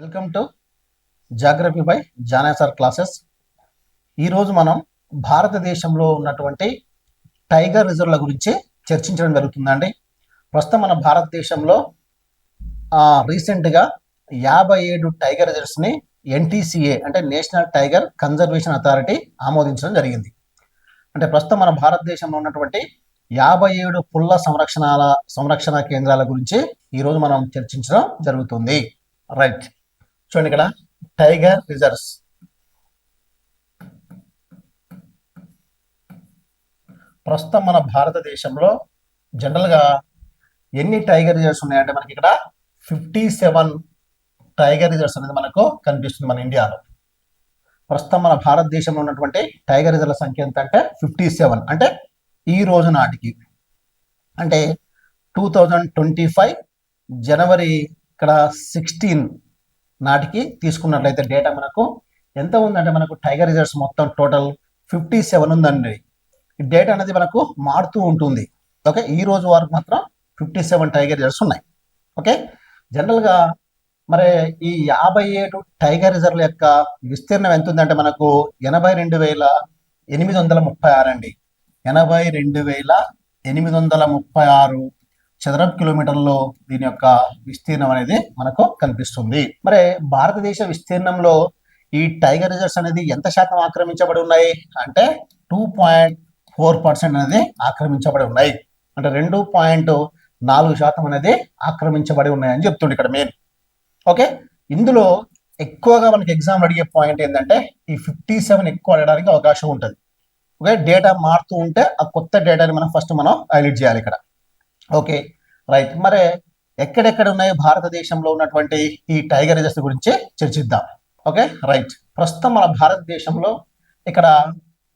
Welcome to geography by Jana sir classes. ఈరోజు మనం భారతదేశంలో ఉన్నటువంటి టైగర్ రిజర్వ్ల గురించి చర్చించడం జరుగుతుందండి. ప్రస్తుతం మన భారతదేశంలో రీసెంట్గా 57 టైగర్ రిజర్వ్స్ని ఎన్టీసీఏ అంటే నేషనల్ టైగర్ కన్జర్వేషన్ అథారిటీ ఆమోదించడం జరిగింది. అంటే ప్రస్తుతం మన భారతదేశంలో ఉన్నటువంటి 57 పుల్ల సంరక్షణ కేంద్రాల గురించి ఈరోజు మనం చర్చించడం జరుగుతుంది. రైట్, చూడండి ఇక్కడ టైగర్ రిజర్వ్స్. ప్రస్తుతం మన భారతదేశంలో జనరల్గా ఎన్ని టైగర్ రిజర్వ్స్ ఉన్నాయంటే మనకి ఇక్కడ 57 టైగర్ రిజర్వ్స్ అనేది మనకు కనిపిస్తుంది మన ఇండియాలో. ప్రస్తుతం మన భారతదేశంలో ఉన్నటువంటి టైగర్ రిజర్వ్ల సంఖ్య ఎంత అంటే 57. అంటే ఈ రోజు నాటికి అంటే 2025 జనవరి ఇక్కడ 16 నాటికి తీసుకున్నట్లయితే డేటా మనకు ఎంత ఉందంటే మనకు టైగర్ రిజర్వ్స్ మొత్తం టోటల్ 57 ఉందండి. ఈ డేటా అనేది మనకు మారుతూ ఉంటుంది. ఓకే, ఈ రోజు వరకు మాత్రం 57 టైగర్ రిజర్వ్స్ ఉన్నాయి. ఓకే, జనరల్గా మరి ఈ 57 టైగర్ రిజర్వ్ల యొక్క విస్తీర్ణం ఎంత ఉందంటే మనకు 82,836 అండి. 82,836 చదరపు కిలోమీటర్లలో దీని యొక్క విస్తీర్ణం అనేది మనకు కనిపిస్తుంది. మరి భారతదేశ విస్తీర్ణంలో ఈ టైగర్ రిజర్వ్స్ అనేది ఎంత శాతం ఆక్రమించబడి ఉన్నాయి అంటే 2.4% అనేది ఆక్రమించబడి ఉన్నాయి. అంటే 2.4% అనేది ఆక్రమించబడి ఉన్నాయని చెప్తుంది ఇక్కడ మెయిన్. ఓకే, ఇందులో ఎక్కువగా మనకి ఎగ్జామ్ అడిగే పాయింట్ ఏంటంటే ఈ 57 ఎక్కువ అడగడానికి అవకాశం ఉంటుంది. ఓకే, డేటా మారుతూ ఉంటే ఆ కొత్త డేటాని మనం ఫస్ట్ హైలైట్ చేయాలి ఇక్కడ. ఓకే రైట్, మరి ఎక్కడెక్కడ ఉన్నాయి భారతదేశంలో ఉన్నటువంటి ఈ టైగర్ రిజర్వ్స్ గురించి చర్చిద్దాం. ఓకే రైట్, ప్రస్తుతం మన భారతదేశంలో ఇక్కడ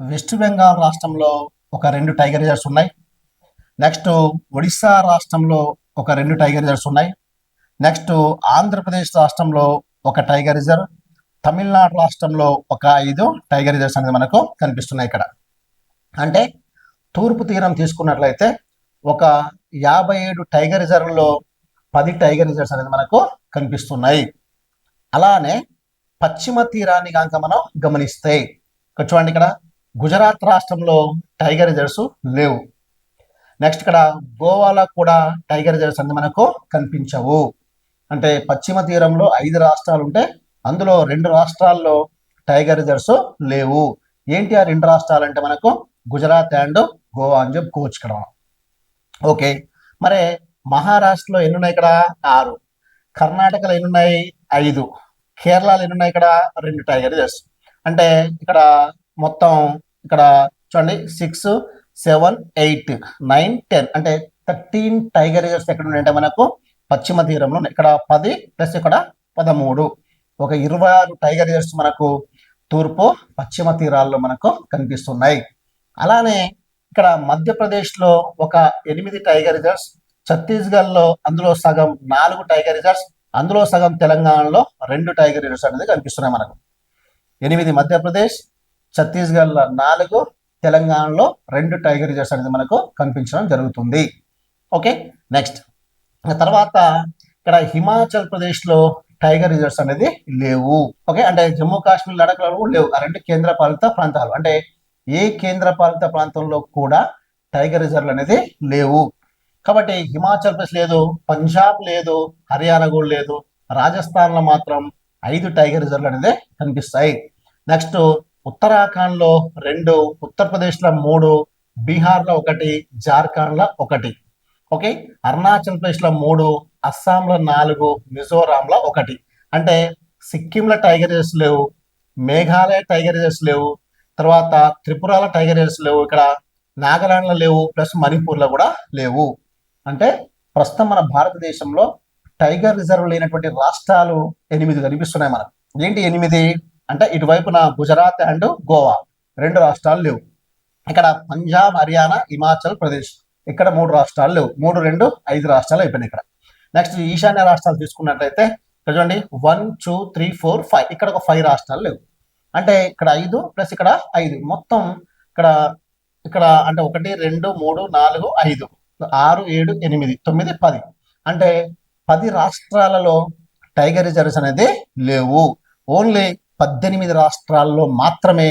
వెస్ట్ బెంగాల్ రాష్ట్రంలో ఒక 2 టైగర్ రిజర్వ్స్ ఉన్నాయి. నెక్స్ట్ ఒడిస్సా రాష్ట్రంలో ఒక 2 టైగర్ రిజర్వ్స్ ఉన్నాయి. నెక్స్ట్ ఆంధ్రప్రదేశ్ రాష్ట్రంలో ఒక టైగర్ రిజర్వ్, తమిళనాడు రాష్ట్రంలో ఒక 5 టైగర్ రిజర్వ్స్ అనేది మనకు కనిపిస్తున్నాయి ఇక్కడ. అంటే తూర్పు తీరం తీసుకున్నట్లయితే ఒక 57 టైగర్ రిజర్వ్లో 10 టైగర్ రిజర్వ్స్ అనేది మనకు కనిపిస్తున్నాయి. అలానే పశ్చిమ తీరాన్ని కనుక మనం గమనిస్తే చూడండి, ఇక్కడ గుజరాత్ రాష్ట్రంలో టైగర్ రిజర్వ్స్ లేవు. నెక్స్ట్ ఇక్కడ గోవాలో కూడా టైగర్ రిజర్వ్స్ అనేది మనకు కనిపించవు. అంటే పశ్చిమ తీరంలో 5 రాష్ట్రాలు ఉంటే అందులో 2 రాష్ట్రాల్లో టైగర్ రిజర్వ్స్ లేవు. ఏంటి ఆ 2 రాష్ట్రాలు అంటే మనకు గుజరాత్ అండ్ గోవా అని చెప్పుకోవచ్చు ఇక్కడ. ఓకే, మరి మహారాష్ట్రలో ఎన్ని ఉన్నాయి ఇక్కడ 6, కర్ణాటకలో ఎన్ని ఉన్నాయి 5, కేరళలో ఎన్ని ఉన్నాయి ఇక్కడ 2 టైగర్ రిజర్వ్స్. అంటే ఇక్కడ మొత్తం ఇక్కడ చూడండి 6, 7, 8, 9, 10 అంటే 13 టైగర్ రిజర్వ్స్ ఎక్కడ ఉన్నాయంటే మనకు పశ్చిమ తీరంలో ఉన్నాయి. ఇక్కడ 10 ప్లస్ ఇక్కడ 13, ఒక 26 టైగర్ రిజర్వ్స్ మనకు తూర్పు పశ్చిమ తీరాల్లో మనకు కనిపిస్తున్నాయి. అలానే ఇక్కడ మధ్యప్రదేశ్లో ఒక 8 టైగర్ రిజర్వ్స్, ఛత్తీస్గఢ్లో అందులో సగం 4 టైగర్ రిజర్వ్స్, అందులో సగం తెలంగాణలో 2 టైగర్ రిజర్వ్స్ అనేది కనిపిస్తున్నాయి మనకు. 8 మధ్యప్రదేశ్, ఛత్తీస్గఢ్లో 4, తెలంగాణలో 2 టైగర్ రిజర్వ్స్ అనేది మనకు కనిపించడం జరుగుతుంది. ఓకే నెక్స్ట్ తర్వాత ఇక్కడ హిమాచల్ ప్రదేశ్లో టైగర్ రిజర్వ్స్ అనేది లేవు. ఓకే, అంటే జమ్మూ కాశ్మీర్ లడాఖ్లో కూడా లేవు. ఆ 2 కేంద్రపాలిత ప్రాంతాలు. అంటే ఏ కేంద్రపాలిత ప్రాంతంలో కూడా టైగర్ రిజర్వ్లు అనేది లేవు. కాబట్టి హిమాచల్ ప్రదేశ్ లేదు, పంజాబ్ లేదు, హర్యానా కూడా లేదు, రాజస్థాన్లో మాత్రం 5 టైగర్ రిజర్వ్లు అనేది కనిపిస్తాయి. నెక్స్ట్ ఉత్తరాఖండ్లో 2, ఉత్తరప్రదేశ్లో 3, బీహార్లో 1, జార్ఖండ్లో 1. ఓకే, అరుణాచల్ ప్రదేశ్లో 3, అస్సాంలో 4, మిజోరాంలో 1. అంటే సిక్కింలో టైగర్ రిజర్వ్స్ లేవు, మేఘాలయ టైగర్ రిజర్వ్స్ లేవు, తర్వాత త్రిపురలో టైగర్ రిజర్వ్స్ లేవు, ఇక్కడ నాగాలాండ్లో లేవు, ప్లస్ మణిపూర్లో కూడా లేవు. అంటే ప్రస్తుతం మన భారతదేశంలో టైగర్ రిజర్వ్ లేనటువంటి రాష్ట్రాలు 8 కనిపిస్తున్నాయి మనకు. ఏంటి 8 అంటే ఇటువైపున గుజరాత్ అండ్ గోవా 2 రాష్ట్రాలు లేవు. ఇక్కడ పంజాబ్, హర్యానా, హిమాచల్ ప్రదేశ్ ఇక్కడ 3 రాష్ట్రాలు లేవు. 3, 2, 5 రాష్ట్రాలు అయిపోయినాయి ఇక్కడ. నెక్స్ట్ ఈశాన్య రాష్ట్రాలు తీసుకున్నట్లయితే ఇక్కడ చూడండి 1, 2, 3, 4, 5 ఇక్కడ ఒక 5 రాష్ట్రాలు లేవు. అంటే ఇక్కడ 5 ప్లస్ ఇక్కడ 5 మొత్తం ఇక్కడ అంటే 1, 2, 3, 4, 5, 6, 7, 8, 9, 10 అంటే 10 రాష్ట్రాలలో టైగర్ రిజర్వ్స్ అనేది లేవు. ఓన్లీ 18 రాష్ట్రాల్లో మాత్రమే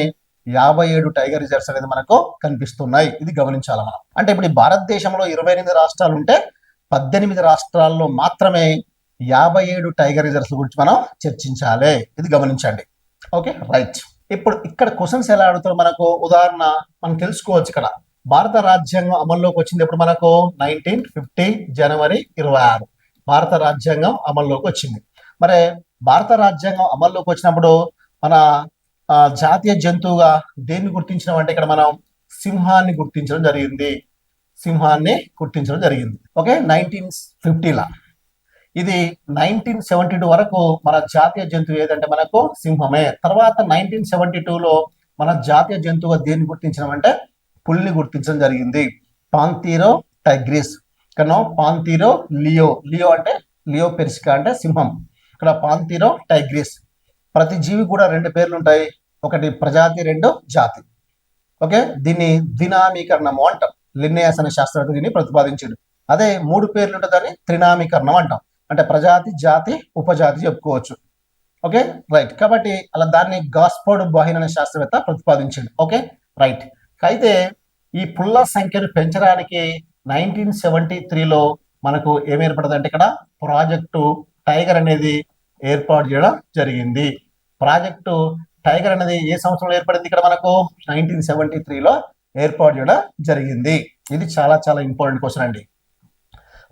57 టైగర్ రిజర్వ్స్ అనేది మనకు కనిపిస్తున్నాయి. ఇది గమనించాలి మనం. అంటే ఇప్పుడు ఈ భారతదేశంలో 28 రాష్ట్రాలు ఉంటే 18 రాష్ట్రాల్లో మాత్రమే 57 టైగర్ రిజర్వ్స్ గురించి మనం చర్చించాలి. ఇది గమనించండి. Okay, right. ఇప్పుడు ఇక్కడ క్వశ్చన్స్ ఎలా అడుగుతారు మనకు, ఉదాహరణ మనం తెలుసుకోవచ్చు. ఇక్కడ భారత రాజ్యాంగం అమల్లోకి వచ్చింది ఎప్పుడు మనకు 1950 జనవరి 26 భారత రాజ్యాంగం అమల్లోకి వచ్చింది. మరి భారత రాజ్యాంగం అమల్లోకి వచ్చినప్పుడు మన జాతీయ జంతువుగా దేన్ని గుర్తించడం అంటే ఇక్కడ మనం సింహాన్ని గుర్తించడం జరిగింది. ఓకే, 1950లా. ఇది 1972 వరకు మన జాతీయ జంతువు ఏదంటే మనకు సింహమే. తర్వాత 1972లో మన జాతీయ జంతువుగా దేన్ని గుర్తించడం అంటే పులిని గుర్తించడం జరిగింది. పాంథీరో టైగ్రిస్, ఇక్కడ పాంథీరో లియో అంటే లియో పెర్సికా అంటే సింహం, ఇక్కడ పాంథీరో టైగ్రిస్. ప్రతి జీవి కూడా 2 పేర్లు ఉంటాయి, ఒకటి ప్రజాతి, 2 జాతి. ఓకే, దీన్ని దినామీకరణము అంటాం. లిన్నేయస్ అనే శాస్త్రవేత్త దీన్ని ప్రతిపాదించాడు. అదే 3 పేర్లు ఉంటే దాన్ని త్రినామీకరణం అంటాం. అంటే ప్రజాతి, జాతి, ఉపజాతి చెప్పుకోవచ్చు. Okay, right. కాబట్టి అలా దాన్ని గాస్ఫర్డ్ బాహిన్ అనే శాస్త్రవేత్త ప్రతిపాదించాడు. Okay, right. అయితే ఈ పుల్ల సంఖ్యను పెంచడానికి 1973లో మనకు ఏం ఏర్పడదు అంటే ఇక్కడ ప్రాజెక్టు టైగర్ అనేది ఏర్పాటు చేయడం జరిగింది. ప్రాజెక్టు టైగర్ అనేది ఏ సంవత్సరంలో ఏర్పడింది? ఇక్కడ మనకు 1973లో ఏర్పాటు చేయడం జరిగింది. ఇది చాలా చాలా ఇంపార్టెంట్ క్వశ్చన్ అండి.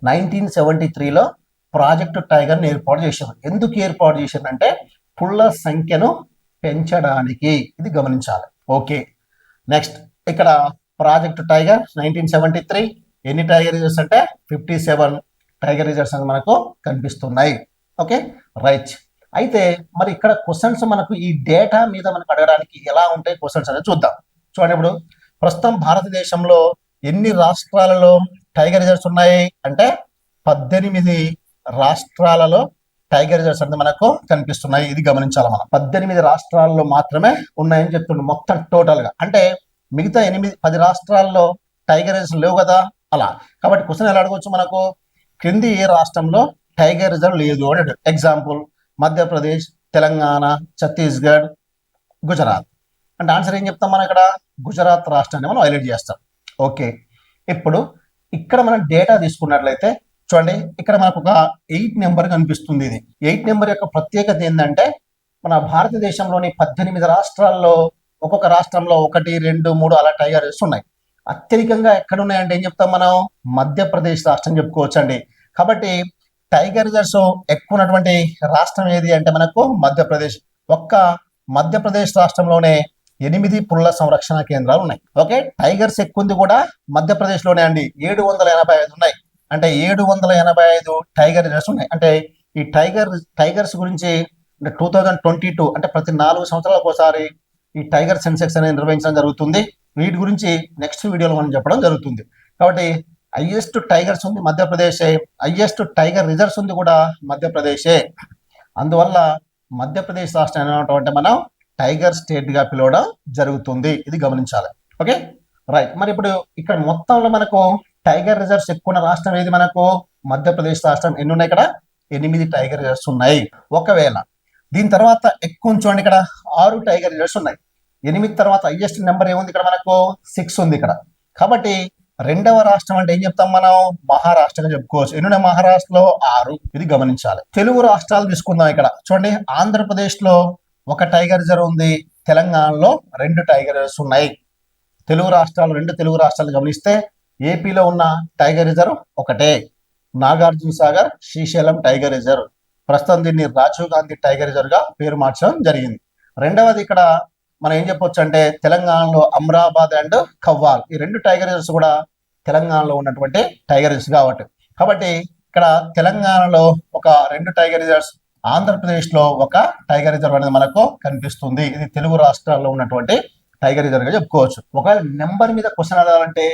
1973లో ప్రాజెక్టు టైగర్ని ఏర్పాటు చేశారు. ఎందుకు ఏర్పాటు చేశారంటే పుల్ల సంఖ్యను పెంచడానికి. ఇది గమనించాలి. ఓకే, నెక్స్ట్ ఇక్కడ ప్రాజెక్టు టైగర్ 1973 ఎన్ని టైగర్ రిజర్వ్స్ అంటే 57 టైగర్ రిజర్వ్స్ అనేది మనకు కనిపిస్తున్నాయి. Okay, right. అయితే మరి ఇక్కడ క్వశ్చన్స్ మనకు ఈ డేటా మీద మనకు అడగడానికి ఎలా ఉంటాయి క్వశ్చన్స్ అనేది చూద్దాం. చూడండి, ఇప్పుడు ప్రస్తుతం భారతదేశంలో ఎన్ని రాష్ట్రాలలో టైగర్ రిజర్వ్స్ ఉన్నాయి అంటే 18 రాష్ట్రాలలో టైగర్ రిజర్వ్స్ అనేది మనకు కనిపిస్తున్నాయి. ఇది గమనించాలి మనం. 18 రాష్ట్రాల్లో మాత్రమే ఉన్నాయని చెప్తుండే మొత్తం టోటల్ గా. అంటే మిగతా 10 రాష్ట్రాల్లో టైగర్ రిజర్వ్స్ లేవు కదా అలా. కాబట్టి క్వశ్చన్ ఎలా అడగవచ్చు మనకు, క్రింది ఏ రాష్ట్రంలో టైగర్ రిజర్వ్ లేదు అని. ఎగ్జాంపుల్ మధ్యప్రదేశ్, తెలంగాణ, ఛత్తీస్గఢ్, గుజరాత్. అంటే ఆన్సర్ ఏం చెప్తాం మనం? ఇక్కడ గుజరాత్ రాష్ట్రాన్ని మనం హైలైట్ చేస్తాం. ఓకే, ఇప్పుడు ఇక్కడ మనం డేటా తీసుకున్నట్లయితే చూడండి, ఇక్కడ మనకు ఒక 8 నెంబర్ కనిపిస్తుంది. ఇది 8 నెంబర్ యొక్క ప్రత్యేకత ఏంటంటే మన భారతదేశంలోని 18 రాష్ట్రాల్లో ఒక్కొక్క రాష్ట్రంలో 1, 2, 3 అలా టైగర్ రిజర్వ్స్ ఉన్నాయి. అత్యధికంగా ఎక్కడ ఉన్నాయంటే ఏం చెప్తాం మనం? మధ్యప్రదేశ్ రాష్ట్రం చెప్పుకోవచ్చు అండి. కాబట్టి టైగర్ రిజర్వ్స్ ఎక్కువ ఉన్నటువంటి రాష్ట్రం ఏది అంటే మనకు మధ్యప్రదేశ్. ఒక్క మధ్యప్రదేశ్ రాష్ట్రంలోనే 8 పుల్ల సంరక్షణ కేంద్రాలు ఉన్నాయి. ఓకే, టైగర్స్ ఎక్కువ ఉంది కూడా మధ్యప్రదేశ్ లోనే అండి. 785 ఉన్నాయి. అంటే 785 టైగర్ రిజర్వ్స్ ఉన్నాయి. అంటే ఈ టైగర్స్ గురించి 2022 అంటే ప్రతి 4 సంవత్సరాలకు ఒకసారి ఈ టైగర్ సెన్సెక్స్ అనేది నిర్వహించడం జరుగుతుంది. వీటి గురించి నెక్స్ట్ వీడియోలో మనం చెప్పడం జరుగుతుంది. కాబట్టి హైయెస్ట్ టైగర్స్ ఉంది మధ్యప్రదేశే, హైయెస్ట్ టైగర్ రిజర్వ్స్ ఉంది కూడా మధ్యప్రదేశే. అందువల్ల మధ్యప్రదేశ్ రాష్ట్రం ఏమంటే మనం టైగర్ స్టేట్ గా పిలవడం జరుగుతుంది. ఇది గమనించాలి. Okay, right. మరి ఇప్పుడు ఇక్కడ మొత్తంలో మనకు టైగర్ రిజర్వ్స్ ఎక్కువ రాష్ట్రం ఏది మనకు? మధ్యప్రదేశ్ రాష్ట్రం. ఎన్ని ఉన్నాయి? ఇక్కడ 8 టైగర్ రిజర్వ్స్ ఉన్నాయి. ఒకవేళ దీని తర్వాత ఎక్కువ చూడండి, ఇక్కడ 6 టైగర్ రిజర్వ్స్ ఉన్నాయి. 8 తర్వాత హైయెస్ట్ నెంబర్ ఏముంది? ఇక్కడ మనకు 6 ఉంది ఇక్కడ. కాబట్టి రెండవ రాష్ట్రం అంటే ఏం చెప్తాం మనం? మహారాష్ట్రగా చెప్పుకోవచ్చు. ఎన్ని మహారాష్ట్రలో? 6. ఇది గమనించాలి. తెలుగు రాష్ట్రాలు తీసుకుందాం. ఇక్కడ చూడండి, ఆంధ్రప్రదేశ్ లో 1 టైగర్ రిజర్వ్ ఉంది, తెలంగాణలో 2 టైగర్ రిజర్వ్స్ ఉన్నాయి. తెలుగు రాష్ట్రాలు 2 తెలుగు రాష్ట్రాలు గమనిస్తే ఏపీలో ఉన్న టైగర్ రిజర్వ్ ఒకటే, నాగార్జున సాగర్ శ్రీశైలం టైగర్ రిజర్వ్. ప్రస్తుతం దీన్ని రాజీవ్ గాంధీ టైగర్ రిజర్వ్ గా పేరు మార్చడం జరిగింది. రెండవది ఇక్కడ మనం ఏం చెప్పొచ్చు అంటే తెలంగాణలో అమ్రాబాద్ అండ్ కవ్వాల్, ఈ 2 టైగర్ రిజర్వ్స్ కూడా తెలంగాణలో ఉన్నటువంటి టైగర్ రిజర్వ్స్ కాబట్టి ఇక్కడ తెలంగాణలో ఒక 2 టైగర్ రిజర్వ్స్, ఆంధ్రప్రదేశ్ లో 1 టైగర్ రిజర్వ్ అనేది మనకు కనిపిస్తుంది. ఇది తెలుగు రాష్ట్రాల్లో ఉన్నటువంటి టైగర్ రిజర్వ్ గా చెప్పుకోవచ్చు. ఒకవేళ నెంబర్ మీద క్వశ్చన్ అడగాలంటే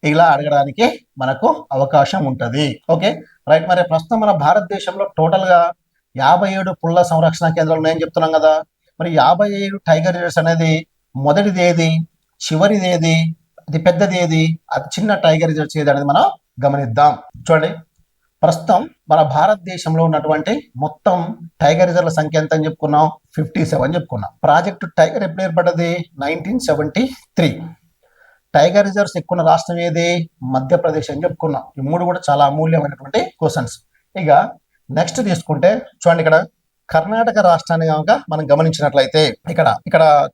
ఇలా అడగడానికి మనకు అవకాశం ఉంటది. Okay, right. మరి ప్రస్తుతం మన భారతదేశంలో టోటల్ గా 57 పుల్ల సంరక్షణ కేంద్రాలు ఉన్నాయని చెప్తున్నాం కదా. మరి 57 టైగర్ రిజర్వ్స్ అనేది మొదటిది ఏది, చివరిది ఏది, అతి పెద్దది ఏది, అతి చిన్న టైగర్ రిజర్వ్స్ ఏది అనేది మనం గమనిద్దాం. చూడండి, ప్రస్తుతం మన భారతదేశంలో ఉన్నటువంటి మొత్తం టైగర్ రిజర్వ్ల సంఖ్య ఎంత అని చెప్పుకున్నాం? 57 చెప్పుకున్నాం. ప్రాజెక్టు టైగర్ ఎప్పుడు ఏర్పడ్డది? 1973. టైగర్ రిజర్వ్స్ ఎక్కువ రాష్ట్రం ఏది? మధ్యప్రదేశ్ అని చెప్పుకున్నాం. ఈ మూడు కూడా చాలా అమూల్యమైనటువంటి క్వశ్చన్స్. ఇక నెక్స్ట్ తీసుకుంటే చూడండి, ఇక్కడ కర్ణాటక రాష్ట్రాన్ని కనుక మనం గమనించినట్లయితే ఇక్కడ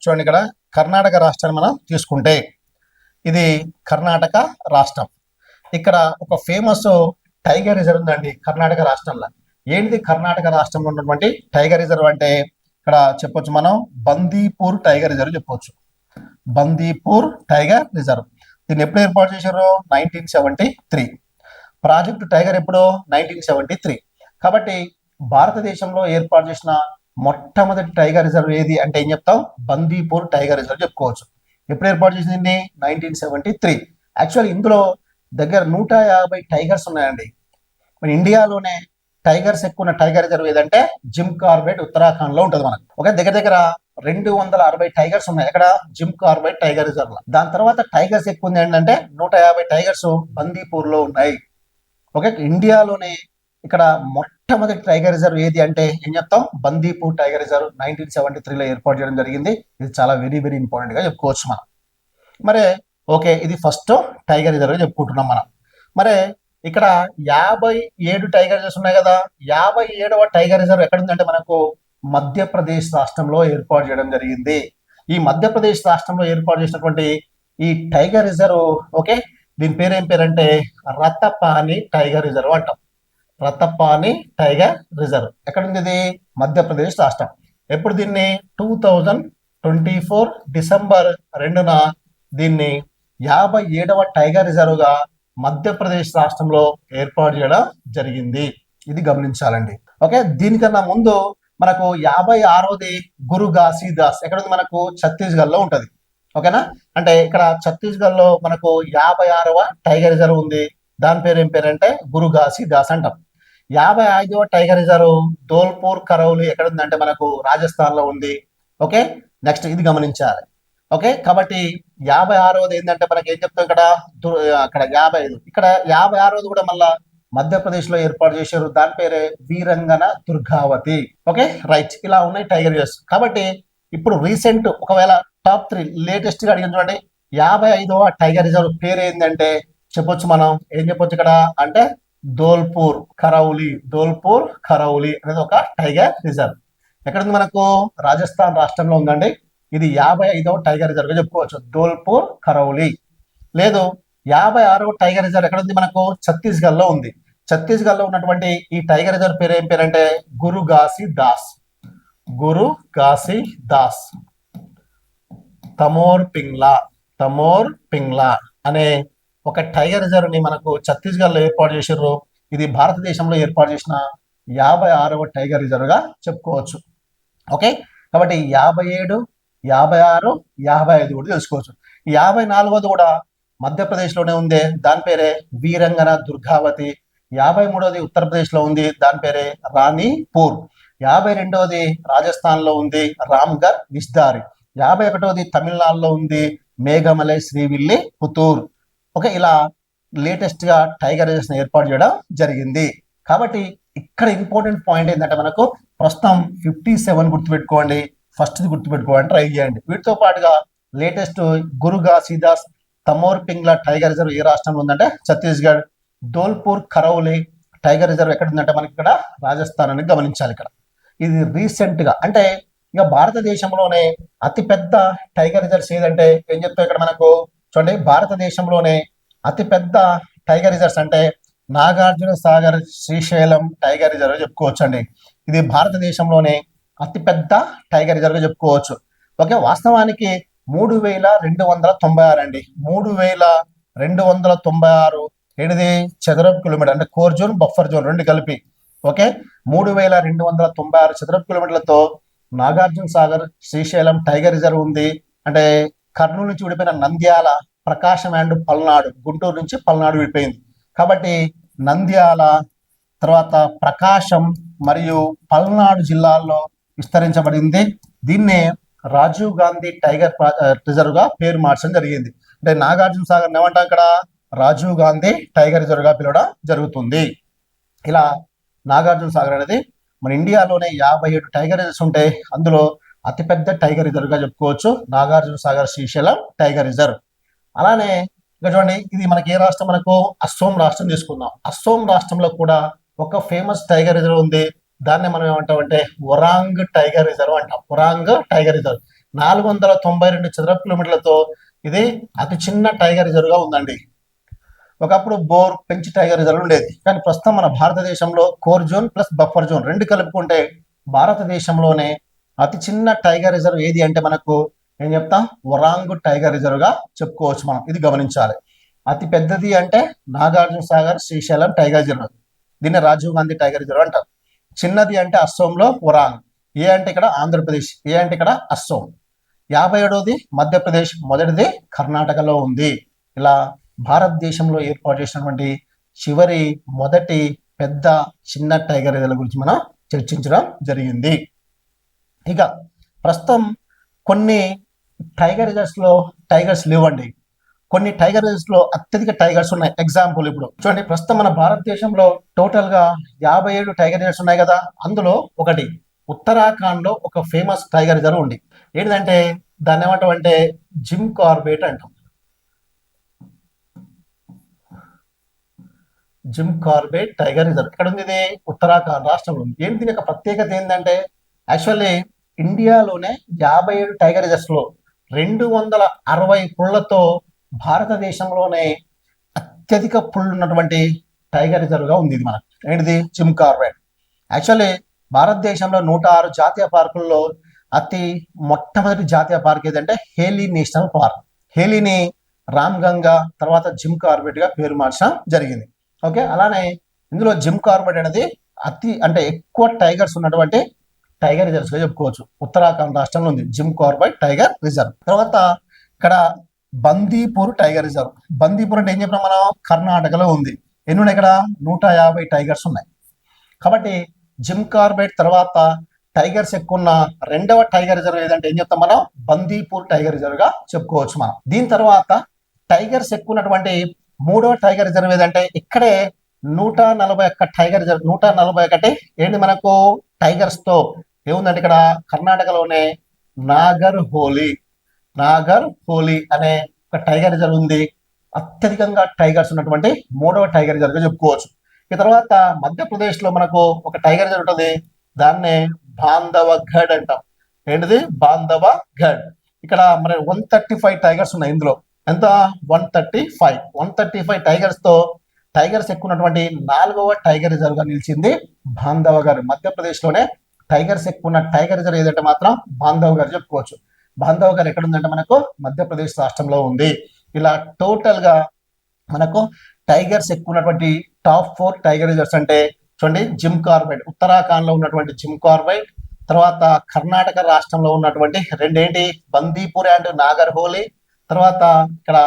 చూడండి, ఇక్కడ కర్ణాటక రాష్ట్రాన్ని మనం తీసుకుంటే ఇది కర్ణాటక రాష్ట్రం. ఇక్కడ ఒక ఫేమస్ టైగర్ రిజర్వ్ ఉందండి కర్ణాటక రాష్ట్రంలో. ఏంటిది కర్ణాటక రాష్ట్రంలో ఉన్నటువంటి టైగర్ రిజర్వ్ అంటే? ఇక్కడ చెప్పొచ్చు మనం బందీపూర్ టైగర్ రిజర్వ్ చెప్పొచ్చు. Bandipur tiger reserve. దీన్ని ఎప్పుడు ఏర్పాటు చేశారు? 1973. ప్రాజెక్టు టైగర్ ఎప్పుడు? 1973. కాబట్టి భారతదేశంలో ఏర్పాటు చేసిన మొట్టమొదటి టైగర్ రిజర్వ్ ఏది అంటే ఏం చెప్తాం? బందీపూర్ టైగర్ రిజర్వ్ చెప్పుకోవచ్చు. ఎప్పుడు ఏర్పాటు చేసింది? 1973. యాక్చువల్ ఇందులో దగ్గర 150 టైగర్స్ ఉన్నాయండి. మన ఇండియాలోనే టైగర్స్ ఎక్కువ ఉన్న టైగర్ రిజర్వ్ ఏదంటే జిమ్ కార్బెట్ ఉత్తరాఖండ్ లో ఉంటుంది మనకు. ఒక దగ్గర 260 టైగర్స్ ఉన్నాయి ఇక్కడ జిమ్ కార్బెట్ టైగర్ రిజర్వ్ లో. దాని తర్వాత టైగర్స్ ఎక్కువ ఉంది ఏంటంటే 150 టైగర్స్ బందీపూర్ లో ఉన్నాయి. ఓకే, ఇండియాలోనే ఇక్కడ మొట్టమొదటి టైగర్ రిజర్వ్ ఏది అంటే ఏం చెప్తాం? బందీపూర్ టైగర్ రిజర్వ్ 1973లో ఏర్పాటు చేయడం జరిగింది. ఇది చాలా వెరీ వెరీ ఇంపార్టెంట్ గా చెప్పుకోవచ్చు మనం. మరి ఓకే, ఇది ఫస్ట్ టైగర్ రిజర్వ్ చెప్పుకుంటున్నాం మనం. మరి ఇక్కడ 57 టైగర్ రిజర్వ్స్ ఉన్నాయి కదా. 57వ టైగర్ రిజర్వ్ ఎక్కడ ఉందంటే మనకు మధ్యప్రదేశ్ రాష్ట్రంలో ఏర్పాటు చేయడం జరిగింది. ఈ మధ్యప్రదేశ్ రాష్ట్రంలో ఏర్పాటు చేసినటువంటి ఈ టైగర్ రిజర్వ్, ఓకే, దీని పేరు ఏం పేరంటే రతపాని టైగర్ రిజర్వ్ అంటాం. రతపాని టైగర్ రిజర్వ్ ఎక్కడ ఉంది? ఇది మధ్యప్రదేశ్ రాష్ట్రం. ఎప్పుడు దీన్ని? 2024 డిసెంబర్ 2న దీన్ని 57వ టైగర్ రిజర్వ్ గా మధ్యప్రదేశ్ రాష్ట్రంలో ఏర్పాటు చేయడం జరిగింది. ఇది గమనించాలండి. ఓకే, దీనికన్నా ముందు మనకు 56వది గురు ఘాసీదాస్ ఎక్కడ ఉంది? మనకు ఛత్తీస్గఢ్ లో ఉంటది. ఓకేనా? అంటే ఇక్కడ ఛత్తీస్గఢ్ లో మనకు 56వ టైగర్ రిజర్వ్ ఉంది. దాని పేరు ఏం పేరంటే గురు ఘాసీదాస్ అంటాం. 55వ టైగర్ రిజర్వ్ ధోల్పూర్ కరౌలి ఎక్కడ ఉందంటే మనకు రాజస్థాన్ లో ఉంది. ఓకే, నెక్స్ట్ ఇది గమనించాలి. ఓకే, కాబట్టి 56వది ఏంటంటే మనకి ఏం చెప్తాం ఇక్కడ? అక్కడ 55. ఇక్కడ 56వది కూడా మళ్ళా మధ్యప్రదేశ్ లో ఏర్పాటు చేశారు. దాని పేరే వీరంగన దుర్గావతి. Okay, right. ఇలా ఉన్నాయి టైగర్ రిజర్వ్స్. కాబట్టి ఇప్పుడు రీసెంట్ ఒకవేళ టాప్ 3 లేటెస్ట్ గా అడిగిన చూడండి, 55వ టైగర్ రిజర్వ్ పేరు ఏంటంటే చెప్పొచ్చు మనం. ఏం చెప్పొచ్చు ఇక్కడ అంటే ధోల్పూర్ కరౌలి. ధోల్పూర్ కరౌలి అనేది ఒక టైగర్ రిజర్వ్. ఎక్కడ ఉంది? మనకు రాజస్థాన్ రాష్ట్రంలో ఉందండి. ఇది 55వ టైగర్ రిజర్వ్ గా చెప్పుకోవచ్చు, ధోల్పూర్ కరౌలి. లేదు, 56వ టైగర్ రిజర్వ్ ఎక్కడ ఉంది? మనకు ఛత్తీస్గఢ్ లో ఉంది. ఛత్తీస్గఢ్ లో ఉన్నటువంటి ఈ టైగర్ రిజర్వ్ పేరు ఏం పేరంటే గురు ఘాసీదాస్. గురు ఘాసీదాస్ తమోర్ పింగ్లా అనే ఒక టైగర్ రిజర్వ్ ని మనకు ఛత్తీస్గఢ్ లో ఏర్పాటు చేశారు. ఇది భారతదేశంలో ఏర్పాటు చేసిన 56వ టైగర్ రిజర్వ్ గా చెప్పుకోవచ్చు. ఓకే, కాబట్టి 57, 56, 55 కూడా తెలుసుకోవచ్చు. 54వది కూడా మధ్యప్రదేశ్ లోనే ఉంది. దాని పేరే వీరంగన దుర్గావతి. 53వది ఉత్తరప్రదేశ్ లో ఉంది. దాని పేరే రాణిపూర్. 52వది రాజస్థాన్ లో ఉంది, రామ్గర్ విస్దారి. 51వది తమిళనాడులో ఉంది, మేఘమలై శ్రీవిల్లి పుత్తూర్. ఓకే, ఇలా లేటెస్ట్ గా టైగర్ రిజర్వ్స్ ఏర్పాటు చేయడం జరిగింది. కాబట్టి ఇక్కడ ఇంపార్టెంట్ పాయింట్ ఏంటంటే మనకు ప్రస్తుతం 57 గుర్తుపెట్టుకోండి. ఫస్ట్ గుర్తుపెట్టుకోవాలని ట్రై చేయండి. వీటితో పాటుగా లేటెస్ట్ గురు ఘాసీదాస్ తమోర్ పింగ్లా టైగర్ రిజర్వ్ ఏ రాష్ట్రంలో ఉందంటే ఛత్తీస్గఢ్. ధోల్పూర్ కరౌలి టైగర్ రిజర్వ్ ఎక్కడ ఉందంటే మనకి ఇక్కడ రాజస్థాన్ అని గమనించాలి. ఇక్కడ ఇది రీసెంట్ గా అంటే ఇక భారతదేశంలోనే అతిపెద్ద టైగర్ రిజర్వ్స్ ఏదంటే ఏం చెప్తాం ఇక్కడ మనకు చూడండి. భారతదేశంలోనే అతిపెద్ద టైగర్ రిజర్వ్స్ అంటే నాగార్జున సాగర్ శ్రీశైలం టైగర్ రిజర్వ్ చెప్పుకోవచ్చు అండి. ఇది భారతదేశంలోనే అతిపెద్ద టైగర్ రిజర్వ్ గా చెప్పుకోవచ్చు. ఓకే, వాస్తవానికి 3296 అండి. 3296 ఏంటిది? చదరపు కిలోమీటర్ అంటే కోర్ జోన్ బఫర్ జోన్ రెండు కలిపి. ఓకే, 3296 చదరపు కిలోమీటర్లతో నాగార్జున సాగర్ శ్రీశైలం టైగర్ రిజర్వ్ ఉంది. అంటే కర్నూలు నుంచి విడిపోయిన నంద్యాల, ప్రకాశం అండ్ పల్నాడు, గుంటూరు నుంచి పల్నాడు విడిపోయింది. కాబట్టి నంద్యాల తర్వాత ప్రకాశం మరియు పల్నాడు జిల్లాల్లో విస్తరించబడింది. దీన్నే రాజీవ్ గాంధీ టైగర్ రిజర్వ్ గా పేరు మార్చడం జరిగింది. అంటే నాగార్జున సాగర్ ఏమంటాం ఇక్కడ రాజీవ్ గాంధీ టైగర్ రిజర్వ్ గా పిలవడం జరుగుతుంది. ఇలా నాగార్జున సాగర్ అనేది మన ఇండియాలోనే 57 టైగర్ రిజర్వ్స్ ఉంటాయి. అందులో అతిపెద్ద టైగర్ రిజర్వ్ గా చెప్పుకోవచ్చు నాగార్జున సాగర్ శ్రీశైలం టైగర్ రిజర్వ్. అలానే ఇక చూడండి, ఇది మనకి ఏ రాష్ట్రం, మనకు అస్సోం రాష్ట్రం తీసుకుందాం. అస్సోం రాష్ట్రంలో కూడా ఒక ఫేమస్ టైగర్ రిజర్వ్ ఉంది. దాన్ని మనం ఏమంటాం అంటే ఒరాంగ్ టైగర్ రిజర్వ్ అంటాం. ఒరాంగ్ టైగర్ రిజర్వ్ 492 చదరపు కిలోమీటర్లతో ఇది అతి చిన్న టైగర్ రిజర్వ్ గా ఉందండి. ఒకప్పుడు బోర్ పెంచి టైగర్ రిజర్వ్ ఉండేది, కానీ ప్రస్తుతం మన భారతదేశంలో core zone plus buffer zone రెండు కలుపుకుంటే భారతదేశంలోనే అతి చిన్న టైగర్ రిజర్వ్ ఏది అంటే మనకు ఏం చెప్తాం, ఒరాంగ్ టైగర్ రిజర్వ్ గా చెప్పుకోవచ్చు మనం. ఇది గమనించాలి. అతి పెద్దది అంటే నాగార్జున సాగర్ శ్రీశైలం టైగర్ రిజర్వ్, దీన్ని రాజీవ్ గాంధీ టైగర్ రిజర్వ్ అంటారు. చిన్నది అంటే అస్సోంలో ఒరాంగ్. ఏ అంటే ఇక్కడ ఆంధ్రప్రదేశ్, ఏ అంటే ఇక్కడ అస్సోం. 57వది మధ్యప్రదేశ్, మొదటిది కర్ణాటకలో ఉంది. ఇలా భారతదేశంలో ఏర్పాటు చేసినటువంటి చివరి మొదటి పెద్ద చిన్న టైగర్ రిజర్వ్ గురించి మనం చర్చించడం జరిగింది. ఇక ప్రస్తుతం కొన్ని టైగర్ రిజర్వ్స్ లో టైగర్స్ లేవండి. కొన్ని టైగర్ రిజర్వ్స్ లో అత్యధిక టైగర్స్ ఉన్నాయి. ఎగ్జాంపుల్ ఇప్పుడు చూడండి, ప్రస్తుతం మన భారతదేశంలో టోటల్ గా 57 టైగర్ రిజర్వ్స్ ఉన్నాయి కదా. అందులో ఒకటి ఉత్తరాఖండ్ లో ఒక ఫేమస్ టైగర్ రిజర్వ్ ఉంది. ఏంటంటే దాన్ని ఏమంటాం అంటే జిమ్ కార్బెట్ అంటాం. జిమ్ కార్బెట్ టైగర్ రిజర్వ్ ఎక్కడ ఉంది? ఇది ఉత్తరాఖండ్ రాష్ట్రంలో ఉంది. ఏంటి దీని యొక్క ప్రత్యేకత ఏంటంటే యాక్చువల్లీ ఇండియాలోనే 57 టైగర్ రిజర్వ్స్ లో 260 పుళ్లతో భారతదేశంలోనే అత్యధిక పుళ్ళు ఉన్నటువంటి టైగర్ రిజర్వ్ గా ఉంది ఇది మనకు. ఏంటిది? Jim Corbett. యాక్చువల్లీ భారతదేశంలో 106 జాతీయ పార్కుల్లో అతి మొట్టమొదటి జాతీయ పార్క్ ఏదంటే హేలీ నేషనల్ పార్క్. హేలీని రామ్ గంగా తర్వాత జిమ్ కార్బెట్ గా పేరు మార్చడం జరిగింది. ఓకే, అలానే ఇందులో జిమ్ కార్బెట్ అనేది అంటే ఎక్కువ టైగర్స్ ఉన్నటువంటి టైగర్ రిజర్వ్స్ గా చెప్పుకోవచ్చు. ఉత్తరాఖండ్ రాష్ట్రంలో ఉంది జిమ్ కార్బెట్ టైగర్ రిజర్వ్. తర్వాత ఇక్కడ బందీపూర్ టైగర్ రిజర్వ్. బందీపూర్ అంటే ఏం చెప్పినా మనం కర్ణాటకలో ఉంది. ఎన్ని ఉన్నాయి ఇక్కడ? 150 టైగర్స్ ఉన్నాయి. కాబట్టి జిమ్ కార్బెట్ తర్వాత టైగర్స్ ఎక్కువ ఉన్న రెండవ టైగర్ రిజర్వ్ ఏదంటే ఏం చెప్తాం మనం? బందీపూర్ టైగర్ రిజర్వ్ గా చెప్పుకోవచ్చు మనం. దీని తర్వాత టైగర్స్ ఎక్కువ ఉన్నటువంటి మూడవ టైగర్ రిజర్వ్ ఏదంటే ఇక్కడే 141 టైగర్ రిజర్వ్. 141 ఏంటి మనకు టైగర్స్ తో ఏముందంటే ఇక్కడ కర్ణాటకలోనే నాగర్ హోలీ అనే ఒక టైగర్ రిజర్వ్ ఉంది. అత్యధికంగా టైగర్స్ ఉన్నటువంటి మూడవ టైగర్ రిజర్వ్ గా చెప్పుకోవచ్చు. ఈ తర్వాత మధ్యప్రదేశ్ లో మనకు ఒక టైగర్ రిజర్వ్ ఉంటుంది. దాన్నే బాంధవగఢ్ అంటాం. ఏంటిది? బాంధవగఢ్. ఇక్కడ మరి 135 టైగర్స్ ఉన్నాయి. ఇందులో ఎంత? 135 టైగర్స్ తో టైగర్స్ ఎక్కువ ఉన్నటువంటి 4వ టైగర్ రిజర్వ్ గా నిలిచింది బాంధవగఢ్. మధ్యప్రదేశ్ లోనే టైగర్స్ ఎక్కువ ఉన్న టైగర్ రిజర్వ్ ఏదంటే మాత్రం బాంధవగఢ్ చెప్పుకోవచ్చు. బాంధవగఢ్ ఎక్కడ ఉందంటే మనకు మధ్యప్రదేశ్ రాష్ట్రంలో ఉంది. ఇలా టోటల్ గా మనకు టైగర్స్ ఎక్కువ ఉన్నటువంటి టాప్ 4 టైగర్ రిజర్వ్స్ అంటే చూడండి, జిమ్ కార్బెట్ ఉత్తరాఖండ్ లో ఉన్నటువంటి జిమ్ కార్బెట్, తర్వాత కర్ణాటక రాష్ట్రంలో ఉన్నటువంటి రెండేంటి? బందీపూర్ అండ్ నాగర్ హోలీ, తర్వాత ఇక్కడ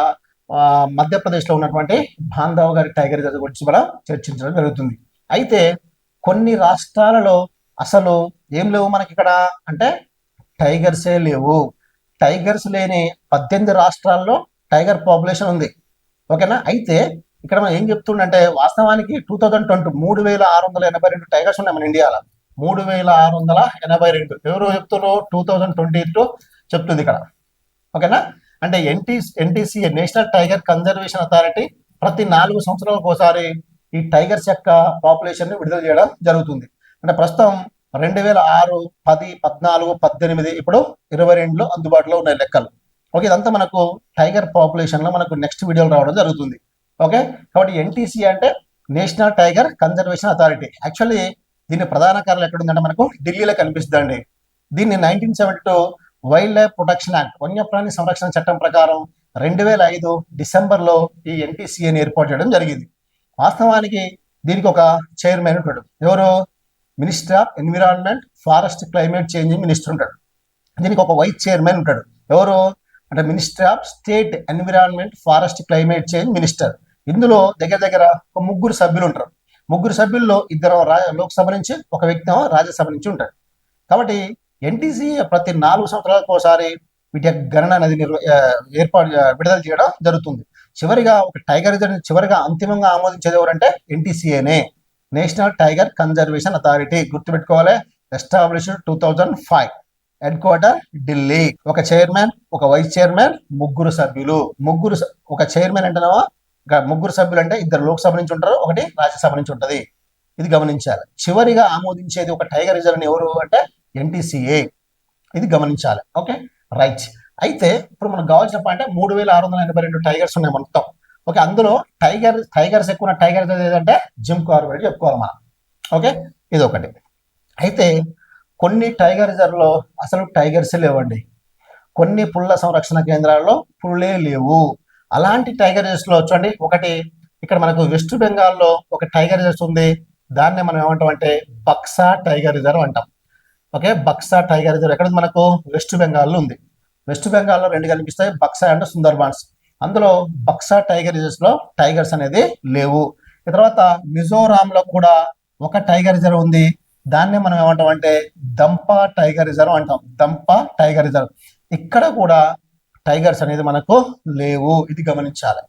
మధ్యప్రదేశ్ లో ఉన్నటువంటి బాంధవగఢ్ టైగర్ రిజర్వ్ గురించి మనం చర్చించడం జరుగుతుంది. అయితే కొన్ని రాష్ట్రాలలో అసలు ఏం లేవు మనకి ఇక్కడ అంటే టైగర్సే లేవు. టైగర్స్ లేని 18 రాష్ట్రాల్లో టైగర్ పాపులేషన్ ఉంది. ఓకేనా? అయితే ఇక్కడ మనం ఏం చెప్తుండంటే వాస్తవానికి 2020 3682 టైగర్స్ ఉన్నాయి మన ఇండియాలో. 3682. ఎవరు చెప్తున్నారు? 2022 చెప్తుంది ఇక్కడ. ఓకేనా? అంటే NTCA national tiger conservation authority ప్రతి 4 సంవత్సరాలకు ఒకసారి ఈ టైగర్స్ యొక్క పాపులేషన్ ని విడుదల చేయడం జరుగుతుంది. అంటే ప్రస్తుతం 2006, 10, 14, 18 ఇప్పుడు 22లో అందుబాటులో ఉన్నాయి లెక్కలు. ఓకే, ఇదంతా మనకు టైగర్ పాపులేషన్ లో మనకు నెక్స్ట్ వీడియోలో రావడం జరుగుతుంది. ఓకే, కాబట్టి ఎన్టీసీ అంటే national tiger conservation authority. Actually దీని ప్రధాన కార్యాలయం ఎక్కడ ఉందంటే మనకు ఢిల్లీలో కనిపిస్తుందండి. దీన్ని 1972 వైల్డ్ లైఫ్ ప్రొటెక్షన్ యాక్ట్ వన్యప్రాణి సంరక్షణ చట్టం ప్రకారం 2005 డిసెంబర్లో ఈ ఎన్టీసీఏని ఏర్పాటు చేయడం జరిగింది. వాస్తవానికి దీనికి ఒక చైర్మన్ ఉంటాడు. ఎవరు? Minister of environment, forest, climate change minister ఉంటాడు. దీనికి ఒక వైస్ చైర్మన్ ఉంటాడు. ఎవరు అంటే minister of state environment, forest, climate change minister. ఇందులో దగ్గర దగ్గర ఒక 3 సభ్యులు ఉంటారు. 3 సభ్యుల్లో 2 లోక్సభ నుంచి, ఒక వ్యక్తి రాజ్యసభ నుంచి ఉంటాడు. కాబట్టి ఎన్టీసీ ప్రతి 4 సంవత్సరాలకు ఒకసారి వీటి యొక్క గణన అనేది విడుదల చేయడం జరుగుతుంది. చివరిగా ఒక టైగర్ రిజర్వ్ చివరిగా అంతిమంగా ఆమోదించేది ఎవరంటే ఎన్టీసీఏనే. నేషనల్ టైగర్ కన్జర్వేషన్ అథారిటీ గుర్తుపెట్టుకోవాలి. ఎస్టాబ్లిష్డ్ 2005. Head quarter Delhi. ఒక చైర్మన్, ఒక వైస్ చైర్మన్, ముగ్గురు సభ్యులు. ఒక చైర్మన్ అంటేనేమో ముగ్గురు సభ్యులు అంటే ఇద్దరు లోక్సభ నుంచి ఉంటారు, ఒకటి రాజ్యసభ నుంచి ఉంటది. ఇది గమనించాలి. చివరిగా ఆమోదించేది ఒక టైగర్ రిజర్వ్ ఎవరు అంటే NTCA. ఇది గమనించాలి. Okay, right. అయితే ఇప్పుడు మనకు కావాల్సిన పాయింట్ 3682 టైగర్స్ ఉన్నాయి మొత్తం. ఓకే, అందులో టైగర్స్ ఎక్కువ టైగర్ ఏదంటే జిమ్ కార్బెట్ చెప్పుకోవాలి మనం. ఓకే, ఇది ఒకటి. అయితే కొన్ని టైగర్ రిజర్వ్లో అసలు టైగర్స్ లేవండి. కొన్ని పుల్ల సంరక్షణ కేంద్రాల్లో పుల్లే లేవు. అలాంటి టైగర్ రిజర్వ్స్ లో చూడండి, ఒకటి ఇక్కడ మనకు వెస్ట్ బెంగాల్లో ఒక టైగర్ రిజర్వ్ ఉంది. దాన్ని మనం ఏమంటాం అంటే బక్సా టైగర్ రిజర్వ్ అంటాం. ఓకే, బక్సా టైగర్ రిజర్వ్ ఎక్కడ మనకు వెస్ట్ బెంగాల్లో ఉంది. వెస్ట్ బెంగాల్లో రెండు కనిపిస్తాయి, బక్సా అండ్ సుందర్బాన్స్. అందులో బక్సా టైగర్ రిజర్వ్స్ లో టైగర్స్ అనేది లేవు. తర్వాత మిజోరాంలో కూడా ఒక టైగర్ రిజర్వ్ ఉంది. దాన్నే మనం ఏమంటాం అంటే దంపా టైగర్ రిజర్వ్ అంటాం. దంపా టైగర్ రిజర్వ్. ఇక్కడ కూడా టైగర్స్ అనేది మనకు లేవు. ఇది గమనించాలి.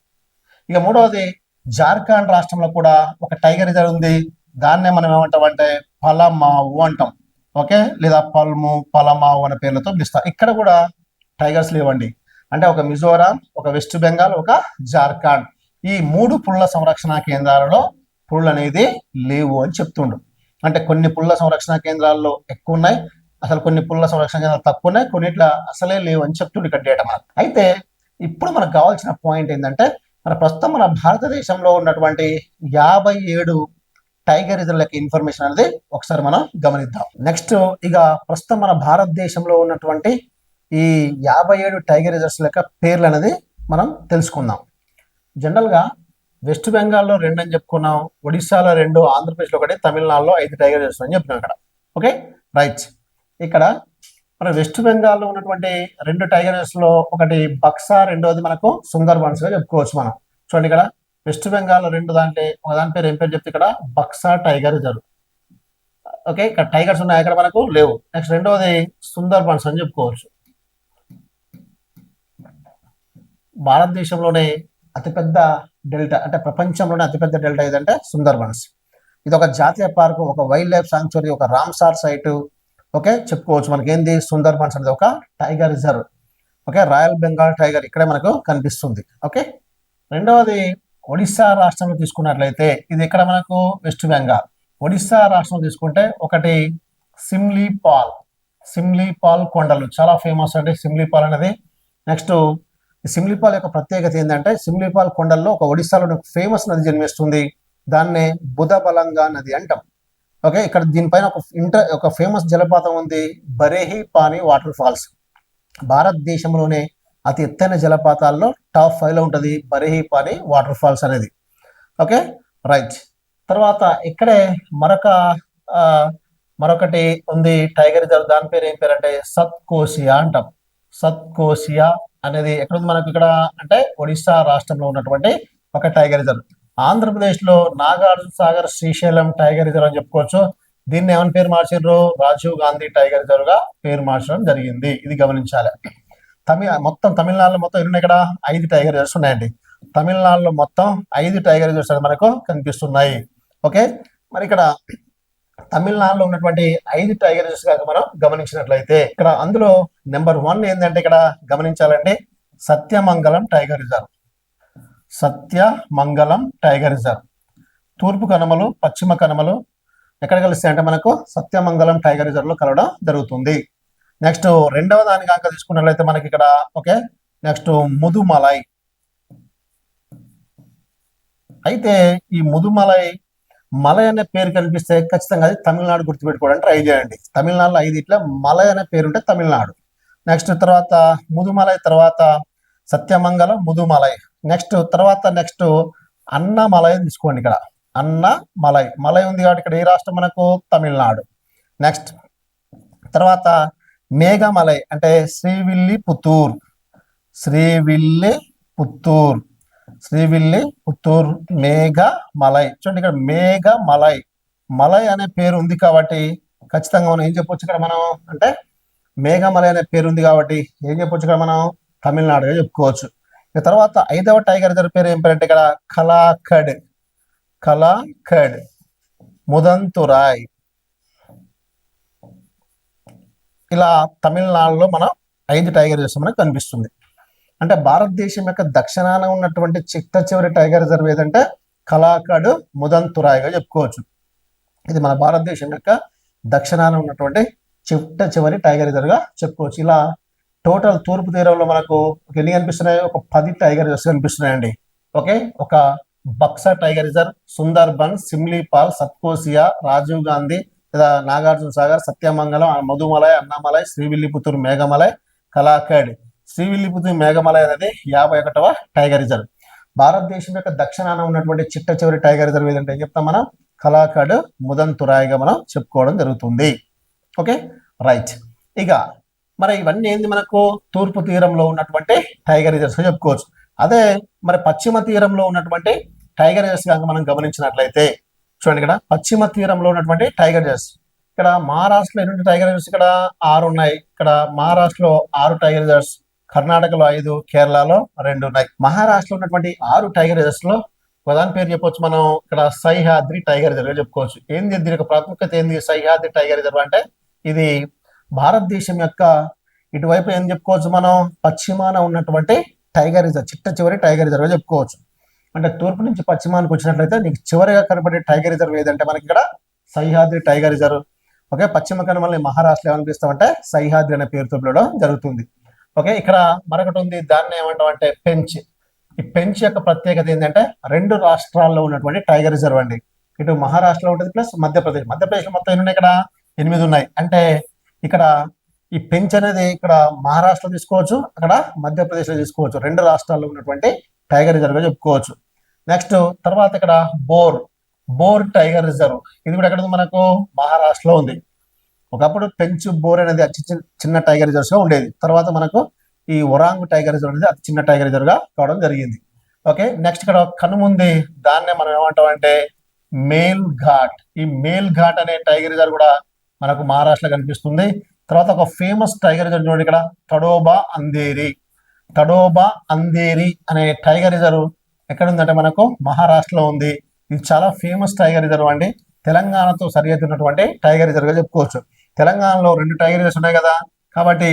ఇక మూడవది జార్ఖండ్ రాష్ట్రంలో కూడా ఒక టైగర్ రిజర్వ్ ఉంది. దాన్నే మనం ఏమంటాం అంటే పలమావు అంటాం. ఓకే, లేదా పలమావు అనే పేర్లతో పిలుస్తాం. ఇక్కడ కూడా టైగర్స్ లేవండి. అంటే ఒక మిజోరాం, ఒక వెస్ట్ బెంగాల్, ఒక జార్ఖండ్, ఈ 3 పుల్ల సంరక్షణ కేంద్రాలలో పుళ్ళు అనేది లేవు అని చెప్తుండు. అంటే కొన్ని పుల్ల సంరక్షణ కేంద్రాల్లో ఎక్కువ ఉన్నాయి, అసలు కొన్ని పుల్ల సంరక్షణ కేంద్రాలు తక్కువ ఉన్నాయి, కొన్నిట్లా అసలే లేవు అని చెప్తుండు ఇక్కడ డేటా మనకు. అయితే ఇప్పుడు మనకు కావాల్సిన పాయింట్ ఏంటంటే ప్రస్తుతం మన భారతదేశంలో ఉన్నటువంటి 57 టైగర్ రిజర్వ్ లెక్క ఇన్ఫర్మేషన్ అనేది ఒకసారి మనం గమనిద్దాం. నెక్స్ట్ ఇక ప్రస్తుతం మన భారతదేశంలో ఉన్నటువంటి ఈ 57 టైగర్ రిజర్వ్స్ లెక్క పేర్లు అనేది మనం తెలుసుకుందాం. జనరల్గా వెస్ట్ బెంగాల్లో 2 అని చెప్పుకున్నాం, ఒడిశాలో 2, ఆంధ్రప్రదేశ్లో 1, తమిళనాడులో 5 టైగర్ రిజర్వ్స్ అని చెప్పినాం ఇక్కడ. Okay, right. ఇక్కడ మన వెస్ట్ బెంగాల్లో ఉన్నటువంటి 2 టైగర్ రిజర్వ్స్ లో ఒకటి బక్సా, రెండోది మనకు సుందర్బన్స్ గా చెప్పుకోవచ్చు మనం. చూడండి ఇక్కడ వెస్ట్ బెంగాల్ 2 దాంట్లో ఒక దాని పేరు ఏం పేరు చెప్తే ఇక్కడ బక్సా టైగర్ రిజర్వ్. ఓకే, ఇక్కడ టైగర్స్ ఉన్నాయి, ఇక్కడ మనకు లేవు. నెక్స్ట్ రెండోది సుందర్బన్స్ అని చెప్పుకోవచ్చు. భారతదేశంలోనే అతిపెద్ద డెల్టా, అంటే ప్రపంచంలోనే అతిపెద్ద డెల్టా ఏదంటే సుందర్బన్స్. ఇది ఒక జాతీయ పార్కు, ఒక వైల్డ్ లైఫ్ సాంక్చురీ, ఒక రామ్సార్ సైట్. ఓకే, చెప్పుకోవచ్చు మనకి ఏంది సుందర్బన్స్ అనేది ఒక tiger reserve. Okay, royal Bengal tiger ఇక్కడే మనకు కనిపిస్తుంది. ఓకే, రెండవది ఒడిస్సా రాష్ట్రంలో తీసుకున్నట్లయితే ఇది ఇక్కడ మనకు వెస్ట్ బెంగాల్. ఒడిస్సా రాష్ట్రంలో తీసుకుంటే ఒకటి సిమ్లీపాల్ కొండలు చాలా ఫేమస్ అండి సిమ్లీపాల్ అనేది. నెక్స్ట్ సిమ్లీపాల్ యొక్క ప్రత్యేకత ఏంటంటే సిమ్లీపాల్ కొండల్లో ఒక ఒడిస్సాలో ఫేమస్ నది జన్మిస్తుంది. దాన్నే బుధబలంగా నది అంటాం. ఓకే, ఇక్కడ దీనిపైన ఒక ఫేమస్ జలపాతం ఉంది, బరేహి పానీ వాటర్ ఫాల్స్. భారతదేశంలోనే అతి ఎత్తైన జలపాతాల్లో టాప్ 5లో ఉంటుంది బరేహి పానీ వాటర్ ఫాల్స్ అనేది. Okay, right. తర్వాత ఇక్కడే మరొకటి ఉంది టైగర్ రిజర్వ్. దాని పేరు ఏం పేరు అంటే సత్కోసియా అంటాం. సత్కోసియా అనేది ఎక్కడుంది మనకు ఇక్కడ అంటే ఒడిస్సా రాష్ట్రంలో ఉన్నటువంటి ఒక టైగర్ రిజర్వ్. ఆంధ్రప్రదేశ్ లో నాగార్జున సాగర్ శ్రీశైలం టైగర్ రిజర్వ్ అని చెప్పుకోవచ్చు. దీన్ని ఏమని పేరు మార్చారు? రాజీవ్ గాంధీ టైగర్ రిజర్వ్ గా పేరు మార్చడం జరిగింది. ఇది గమనించాలి. తమిళనాడులో మొత్తం ఎన్ని ఇక్కడ 5 టైగర్ రిజర్వ్స్ ఉన్నాయండి. తమిళనాడులో మొత్తం 5 టైగర్ రిజర్వ్స్ మనకు కనిపిస్తున్నాయి. ఓకే, మరి ఇక్కడ తమిళనాడులో ఉన్నటువంటి 5 టైగర్ రిజర్వ్స్ కనుక మనం గమనించినట్లయితే ఇక్కడ అందులో నెంబర్ 1 ఏంటంటే ఇక్కడ గమనించాలంటే Sathyamangalam tiger reserve. Sathyamangalam tiger reserve తూర్పు కనుమలు, పశ్చిమ కనుమలు ఎక్కడ కలుస్తాయి అంటే మనకు సత్యమంగళం టైగర్ రిజర్వ్ లో కలవడం జరుగుతుంది. నెక్స్ట్ రెండవ దాని కనుక తీసుకున్నట్లయితే మనకి ఇక్కడ ఓకే నెక్స్ట్ ముదుమలై. అయితే ఈ ముదుమలై మలై అనే పేరు కనిపిస్తే ఖచ్చితంగా అది తమిళనాడు గుర్తుపెట్టుకోవడానికి ట్రై చేయండి. తమిళనాడులో 5 ఇట్లా మలై అనే పేరు ఉంటే తమిళనాడు. నెక్స్ట్ తర్వాత ముదుమలై, తర్వాత సత్యమంగళం, ముదుమలై. నెక్స్ట్ అన్నమలై తీసుకోండి. ఇక్కడ అన్నమలై మలై ఉంది కాబట్టి ఇక్కడ ఏ రాష్ట్రం మనకు తమిళనాడు. నెక్స్ట్ తర్వాత మేఘమలై అంటే శ్రీవిల్లిపుత్తూర్ మేఘమలై. చూడండి ఇక్కడ మేఘమలై మలై అనే పేరు ఉంది కాబట్టి ఖచ్చితంగా మనం ఏం చెప్పొచ్చు ఇక్కడ మనం అంటే మేఘమలై అనే పేరు ఉంది కాబట్టి ఏం చెప్పొచ్చు ఇక్కడ మనం తమిళనాడుగా చెప్పుకోవచ్చు. ఇక తర్వాత 5వ టైగర్ రిజర్వ్ పేరు ఏం పేరు అంటే ఇక్కడ కలాఖడ్. ముదంతురాయ్. ఇలా తమిళనాడులో మనం 5 టైగర్ రిజర్వ్స్ మనకు కనిపిస్తుంది. అంటే భారతదేశం యొక్క దక్షిణాన ఉన్నటువంటి చిట్ట చివరి టైగర్ రిజర్వ్ ఏదంటే కలాకడ్ ముదంతురాయ్గా చెప్పుకోవచ్చు. ఇది మన భారతదేశం యొక్క దక్షిణాన ఉన్నటువంటి చిట్ట చివరి టైగర్ రిజర్వ్గా చెప్పుకోవచ్చు. ఇలా టోటల్ తూర్పు తీరంలో మనకు ఎన్ని కనిపిస్తున్నాయి? ఒక 10 టైగర్ రిజర్వ్స్ కనిపిస్తున్నాయండి. ఓకే, ఒక బక్సా టైగర్ రిజర్వ్, సుందర్బన్, సిమ్లీపాల్, సత్కోసియా, రాజీవ్ గాంధీ లేదా నాగార్జున సాగర్, సత్యమంగళం, మధుమలై, అన్నామలై, శ్రీవిల్లిపుత్తూర్, మేఘమలై, కలాకడ్. శ్రీవిల్లిపుత్తూర్ మేఘమలై అనేది 51వ టైగర్ రిజర్వ్. భారతదేశం యొక్క దక్షిణాన ఉన్నటువంటి చిట్ట చివరి టైగర్ రిజర్వ్ ఏదంటే ఏం చెప్తాం మనం? కలాకడ్ ముదంతురాయ్గా మనం చెప్పుకోవడం జరుగుతుంది. Okay, right. ఇక మరి ఇవన్నీ ఏంది? మనకు తూర్పు తీరంలో ఉన్నటువంటి టైగర్ రిజర్వ్స్ చెప్పుకోవచ్చు. అదే మరి పశ్చిమ తీరంలో ఉన్నటువంటి టైగర్ రిజర్వ్స్ కనుక మనం గమనించినట్లయితే చూడండి, ఇక్కడ పశ్చిమ తీరంలో ఉన్నటువంటి టైగర్ రిజర్వ్స్, ఇక్కడ మహారాష్ట్రలో ఎన్ని టైగర్ రిజర్వ్స్? ఇక్కడ 6 ఉన్నాయి. ఇక్కడ మహారాష్ట్రలో 6 టైగర్ రిజర్వ్స్, కర్ణాటకలో 5, కేరళలో 2 ఉన్నాయి. మహారాష్ట్రలో ఉన్నటువంటి 6 టైగర్ రిజర్వ్స్ లో ప్రధాన పేరు చెప్పొచ్చు మనం. ఇక్కడ సహ్యాద్రి టైగర్ రిజర్వ్ చెప్పుకోవచ్చు. ఏంది దీని యొక్క ప్రాముఖ్యత? ఏంది సహ్యాద్రి టైగర్ రిజర్వ్ అంటే? ఇది భారతదేశం యొక్క ఇటువైపు ఏం చెప్పుకోవచ్చు మనం? పశ్చిమాన ఉన్నటువంటి టైగర్ రిజర్వ్, చిట్ట చివరి టైగర్ రిజర్వ్ చెప్పుకోవచ్చు. అంటే తూర్పు నుంచి పశ్చిమానికి వచ్చినట్లయితే నీకు చివరిగా కనబడే టైగర్ రిజర్వ్ ఏదంటే మనకి ఇక్కడ సహ్యాద్రి టైగర్ రిజర్వ్. ఓకే, పశ్చిమ కనుమల్ని మహారాష్ట్రలో ఏమనిపిస్తామంటే సహ్యాద్రి అనే పేరుతో పిలవడం జరుగుతుంది. ఓకే, ఇక్కడ మరొకటి ఉంది, దాన్ని ఏమంటాం అంటే పెంచ్. ఈ పెంచ్ యొక్క ప్రత్యేకత ఏంటంటే 2 రాష్ట్రాల్లో ఉన్నటువంటి టైగర్ రిజర్వ్ అండి. ఇటు మహారాష్ట్రలో ఉంటుంది ప్లస్ మధ్యప్రదేశ్. మధ్యప్రదేశ్లో మొత్తం ఎన్ని ఉన్నాయి? ఇక్కడ 8 ఉన్నాయి. అంటే ఇక్కడ ఈ పెంచ్ అనేది ఇక్కడ మహారాష్ట్రలో తీసుకోవచ్చు, అక్కడ మధ్యప్రదేశ్లో తీసుకోవచ్చు. 2 రాష్ట్రాల్లో ఉన్నటువంటి టైగర్ రిజర్వ్ చెప్పుకోవచ్చు. నెక్స్ట్ తర్వాత ఇక్కడ బోర్ టైగర్ రిజర్వ్. ఇది కూడా ఎక్కడ ఉంది? మనకు మహారాష్ట్రలో ఉంది. ఒకప్పుడు పెంచ్, బోర్ అనేది అతి చిన్న టైగర్ రిజర్వ్స్ గా ఉండేది. తర్వాత మనకు ఈ ఒరాంగ్ టైగర్ రిజర్వ్ అనేది అతి చిన్న టైగర్ రిజర్వ్ గా కావడం జరిగింది. ఓకే, నెక్స్ట్ ఇక్కడ కనుముంది, దాన్నే మనం ఏమంటాం అంటే మేల్ ఘాట్. ఈ మేల్ ఘాట్ అనే టైగర్ రిజర్వ్ కూడా మనకు మహారాష్ట్రలో కనిపిస్తుంది. తర్వాత ఒక ఫేమస్ టైగర్ రిజర్వ్ చూడండి, ఇక్కడ తడోబా అందేరి అనే టైగర్ రిజర్వ్ ఎక్కడ ఉందంటే మనకు మహారాష్ట్రలో ఉంది. ఇది చాలా ఫేమస్ టైగర్ రిజర్వ్ అండి. తెలంగాణతో సరిహద్దున్నటువంటి టైగర్ రిజర్వ్ గా చెప్పుకోవచ్చు. తెలంగాణలో 2 టైగర్ రిజర్వ్స్ ఉన్నాయి కదా, కాబట్టి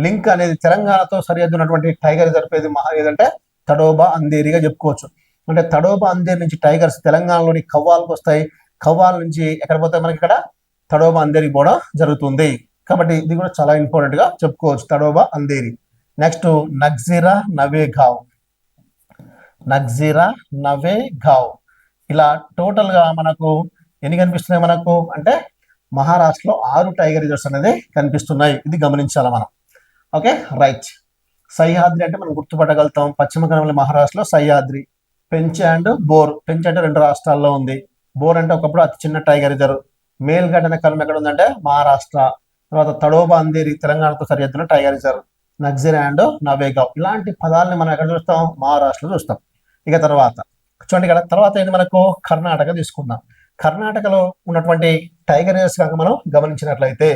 లింక్ అనేది తెలంగాణతో సరిహద్దున్నటువంటి టైగర్ రిజర్వ్ ఏదంటే తడోబా అందేరిగా చెప్పుకోవచ్చు. అంటే తడోబా అందేరి నుంచి టైగర్స్ తెలంగాణలోని కవ్వాలకు వస్తాయి. కవ్వాల నుంచి ఎక్కడ పోతాయి? మనకి ఇక్కడ తడోబా అందేరికి పోవడం జరుగుతుంది. కాబట్టి ఇది కూడా చాలా ఇంపార్టెంట్ గా చెప్పుకోవచ్చు, తడోబా అందేరి. నెక్స్ట్ నగ్జిరా నవేగావ్. ఇలా టోటల్ గా మనకు ఎన్ని కనిపిస్తున్నాయి మనకు అంటే మహారాష్ట్రలో 6 టైగర్ రిజర్వ్స్ అనేది కనిపిస్తున్నాయి. ఇది గమనించాలి మనం. Okay, right. సహ్యాద్రి అంటే మనం గుర్తుపట్టగలుగుతాం. పశ్చిమ కనుమల మహారాష్ట్రలో సహ్యాద్రి. పెంచ్ అండ్ బోర్. పెంచ్ అంటే 2 రాష్ట్రాల్లో ఉంది. బోర్ అంటే ఒకప్పుడు అతి చిన్న టైగర్ రిజర్వ్. మేల్ఘాట్ అనే కనుమ ఎక్కడ ఉందంటే మహారాష్ట్ర. తర్వాత తడోబా అందేరి తెలంగాణతో సరిహద్దున tiger reserve. Nagzira and Navegaon. ఇలాంటి పదాలని మనం ఎక్కడ చూస్తాం? మహారాష్ట్రలో చూస్తాం. ఇక తర్వాత చూడండి, ఇక్కడ తర్వాత ఏంటి మనకు కర్ణాటక తీసుకుందాం. కర్ణాటకలో ఉన్నటువంటి టైగర్ రిజర్వ్స్ కనుక మనం గమనించినట్లయితే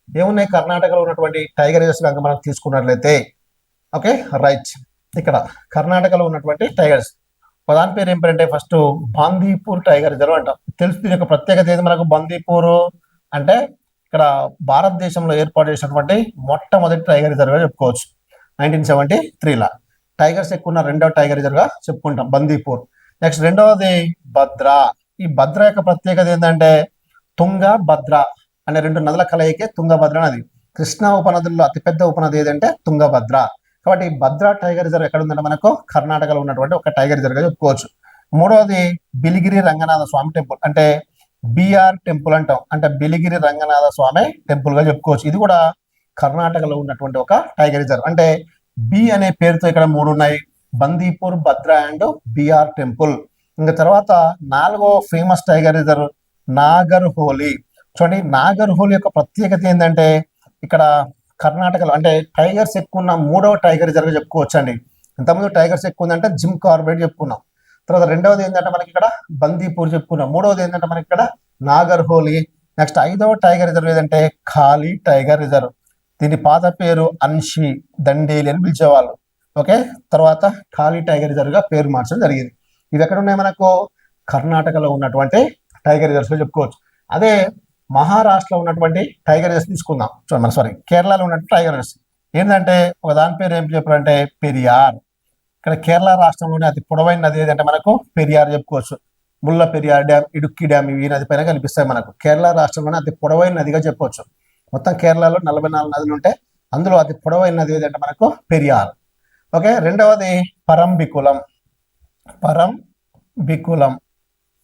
ఏమున్నాయి? కర్ణాటకలో ఉన్నటువంటి టైగర్ రిజర్వ్స్ కనుక మనం తీసుకున్నట్లయితే ఓకే, రైట్. ఇక్కడ కర్ణాటకలో ఉన్నటువంటి టైగర్స్ ప్రధాన పేరు ఏం పేరంటే ఫస్ట్ బాందీపూర్ టైగర్ రిజర్వ్ అంటాం. తెలుసు దీని యొక్క ప్రత్యేకత ఏది మనకు? బందీపూర్ అంటే ఇక్కడ భారతదేశంలో ఏర్పాటు చేసినటువంటి మొట్టమొదటి టైగర్ రిజర్వ్ గా చెప్పుకోవచ్చు. 1973లా టైగర్స్ ఎక్కువ ఉన్న 2వ టైగర్ రిజర్వ్ గా చెప్పుకుంటాం బందీపూర్. నెక్స్ట్ 2వది భద్రా. ఈ భద్ర యొక్క ప్రత్యేకత ఏంటంటే తుంగభద్ర అనే 2 నదుల కలయికే తుంగభద్ర నది. కృష్ణా ఉపనదుల్లో అతిపెద్ద ఉపనది ఏదంటే తుంగభద్ర. కాబట్టి భద్రా టైగర్ రిజర్వ్ ఎక్కడ ఉందంటే మనకు కర్ణాటకలో ఉన్నటువంటి ఒక టైగర్ రిజర్వ్ గా చెప్పుకోవచ్చు. 3వది బిలిగిరి రంగనాథ స్వామి టెంపుల్, అంటే బిఆర్ టెంపుల్ అంటాం. అంటే బిలిగిరి రంగనాథ స్వామి టెంపుల్ గా చెప్పుకోవచ్చు. ఇది కూడా కర్ణాటకలో ఉన్నటువంటి ఒక టైగర్ రిజర్వ్. అంటే బి అనే పేరుతో ఇక్కడ 3 ఉన్నాయి: Bandipur, Bhadra and BR temple. ఇంకా తర్వాత 4వ ఫేమస్ టైగర్ రిజర్వ్ నాగర్హోలీ. చూడండి, నాగర్హోలీ యొక్క ప్రత్యేకత ఏంటంటే ఇక్కడ కర్ణాటకలో అంటే టైగర్స్ ఎక్కువ ఉన్న 3వ టైగర్ రిజర్వ్ గా చెప్పుకోవచ్చు అండి. ఇంతకుముందు టైగర్స్ ఎక్కువ ఉందంటే జిమ్ కార్బెట్ చెప్పుకున్నాం. తర్వాత 2వది ఏంటంటే మనకి ఇక్కడ బందీపూర్ చెప్పుకున్నాం. 3వది ఏంటంటే మనకి ఇక్కడ నాగర్హోలీ. నెక్స్ట్ 5వ టైగర్ రిజర్వ్ ఏదంటే ఖాళీ టైగర్ రిజర్వ్. దీని పాత పేరు అన్షి దండేలి అని పిలిచేవాళ్ళు. ఓకే, తర్వాత ఖాళీ టైగర్ రిజర్వ్ గా పేరు మార్చడం జరిగింది. ఇవి ఎక్కడ ఉన్నాయి మనకు? కర్ణాటకలో ఉన్నటువంటి టైగర్ రిజర్వ్స్ చెప్పుకోవచ్చు. అదే మహారాష్ట్రలో ఉన్నటువంటి టైగర్ రిజర్వ్స్ తీసుకుందాం. చూడండి, సారీ, కేరళలో ఉన్నటువంటి టైగర్ రిజర్వ్స్ ఏంటంటే ఒక దాని పేరు ఏం చెప్పారంటే పెరియార్. ఇక్కడ కేరళ రాష్ట్రంలోనే అతి పొడవైన నది ఏదంటే మనకు పెరియార్ చెప్పుకోవచ్చు. ముల్ల పెరియార్ డ్యామ్, ఇడుక్కి డ్యామ్ ఇవి నది పైన కనిపిస్తాయి మనకు. కేరళ రాష్ట్రంలోనే అతి పొడవైన నదిగా చెప్పవచ్చు. మొత్తం కేరళలో 44 నదులు ఉంటాయి, అందులో అతి పొడవైన నది ఏదంటే మనకు పెరియార్. ఓకే, రెండవది పరంబికులం. పరంబికులం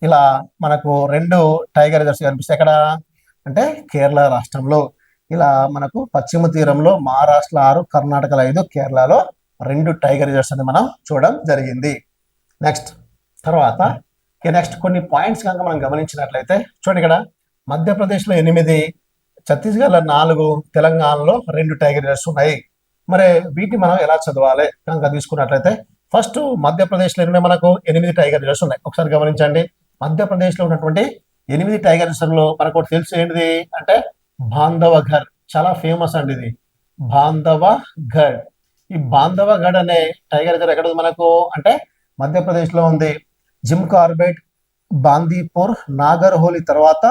ఇలా మనకు 2 టైగర్ రిజర్వ్స్ కనిపిస్తాయి. ఎక్కడ అంటే కేరళ రాష్ట్రంలో. ఇలా మనకు పశ్చిమ తీరంలో మహారాష్ట్రలో 6, కర్ణాటకలో 5, కేరళలో 2 టైగర్ రిజర్వ్స్ అని మనం చూడడం జరిగింది. నెక్స్ట్ తర్వాత నెక్స్ట్ కొన్ని పాయింట్స్ కనుక మనం గమనించినట్లయితే చూడండి, ఇక్కడ మధ్యప్రదేశ్లో 8, ఛత్తీస్గఢ్లో 4, తెలంగాణలో 2 టైగర్ రిజర్వ్స్ ఉన్నాయి. మరి వీటిని మనం ఎలా చదవాలి కనుక తీసుకున్నట్లయితే ఫస్ట్ మధ్యప్రదేశ్లో మనకు 8 టైగర్ రిజర్వ్స్ ఉన్నాయి. ఒకసారి గమనించండి, మధ్యప్రదేశ్లో ఉన్నటువంటి 8 టైగర్ రిజర్వ్స్లో మనకు ఒకటి తెలుసు ఏంటిది అంటే బాంధవఘర్. చాలా ఫేమస్ అండి ఇది బాంధవఘడ్. ఈ బాంధవఘడ్ అనే టైగర్ రిజర్వ్ ఎక్కడ ఉంది మనకు అంటే మధ్యప్రదేశ్లో ఉంది. జిమ్ కార్బెట్, బాందీపూర్, నాగర్హోలీ తర్వాత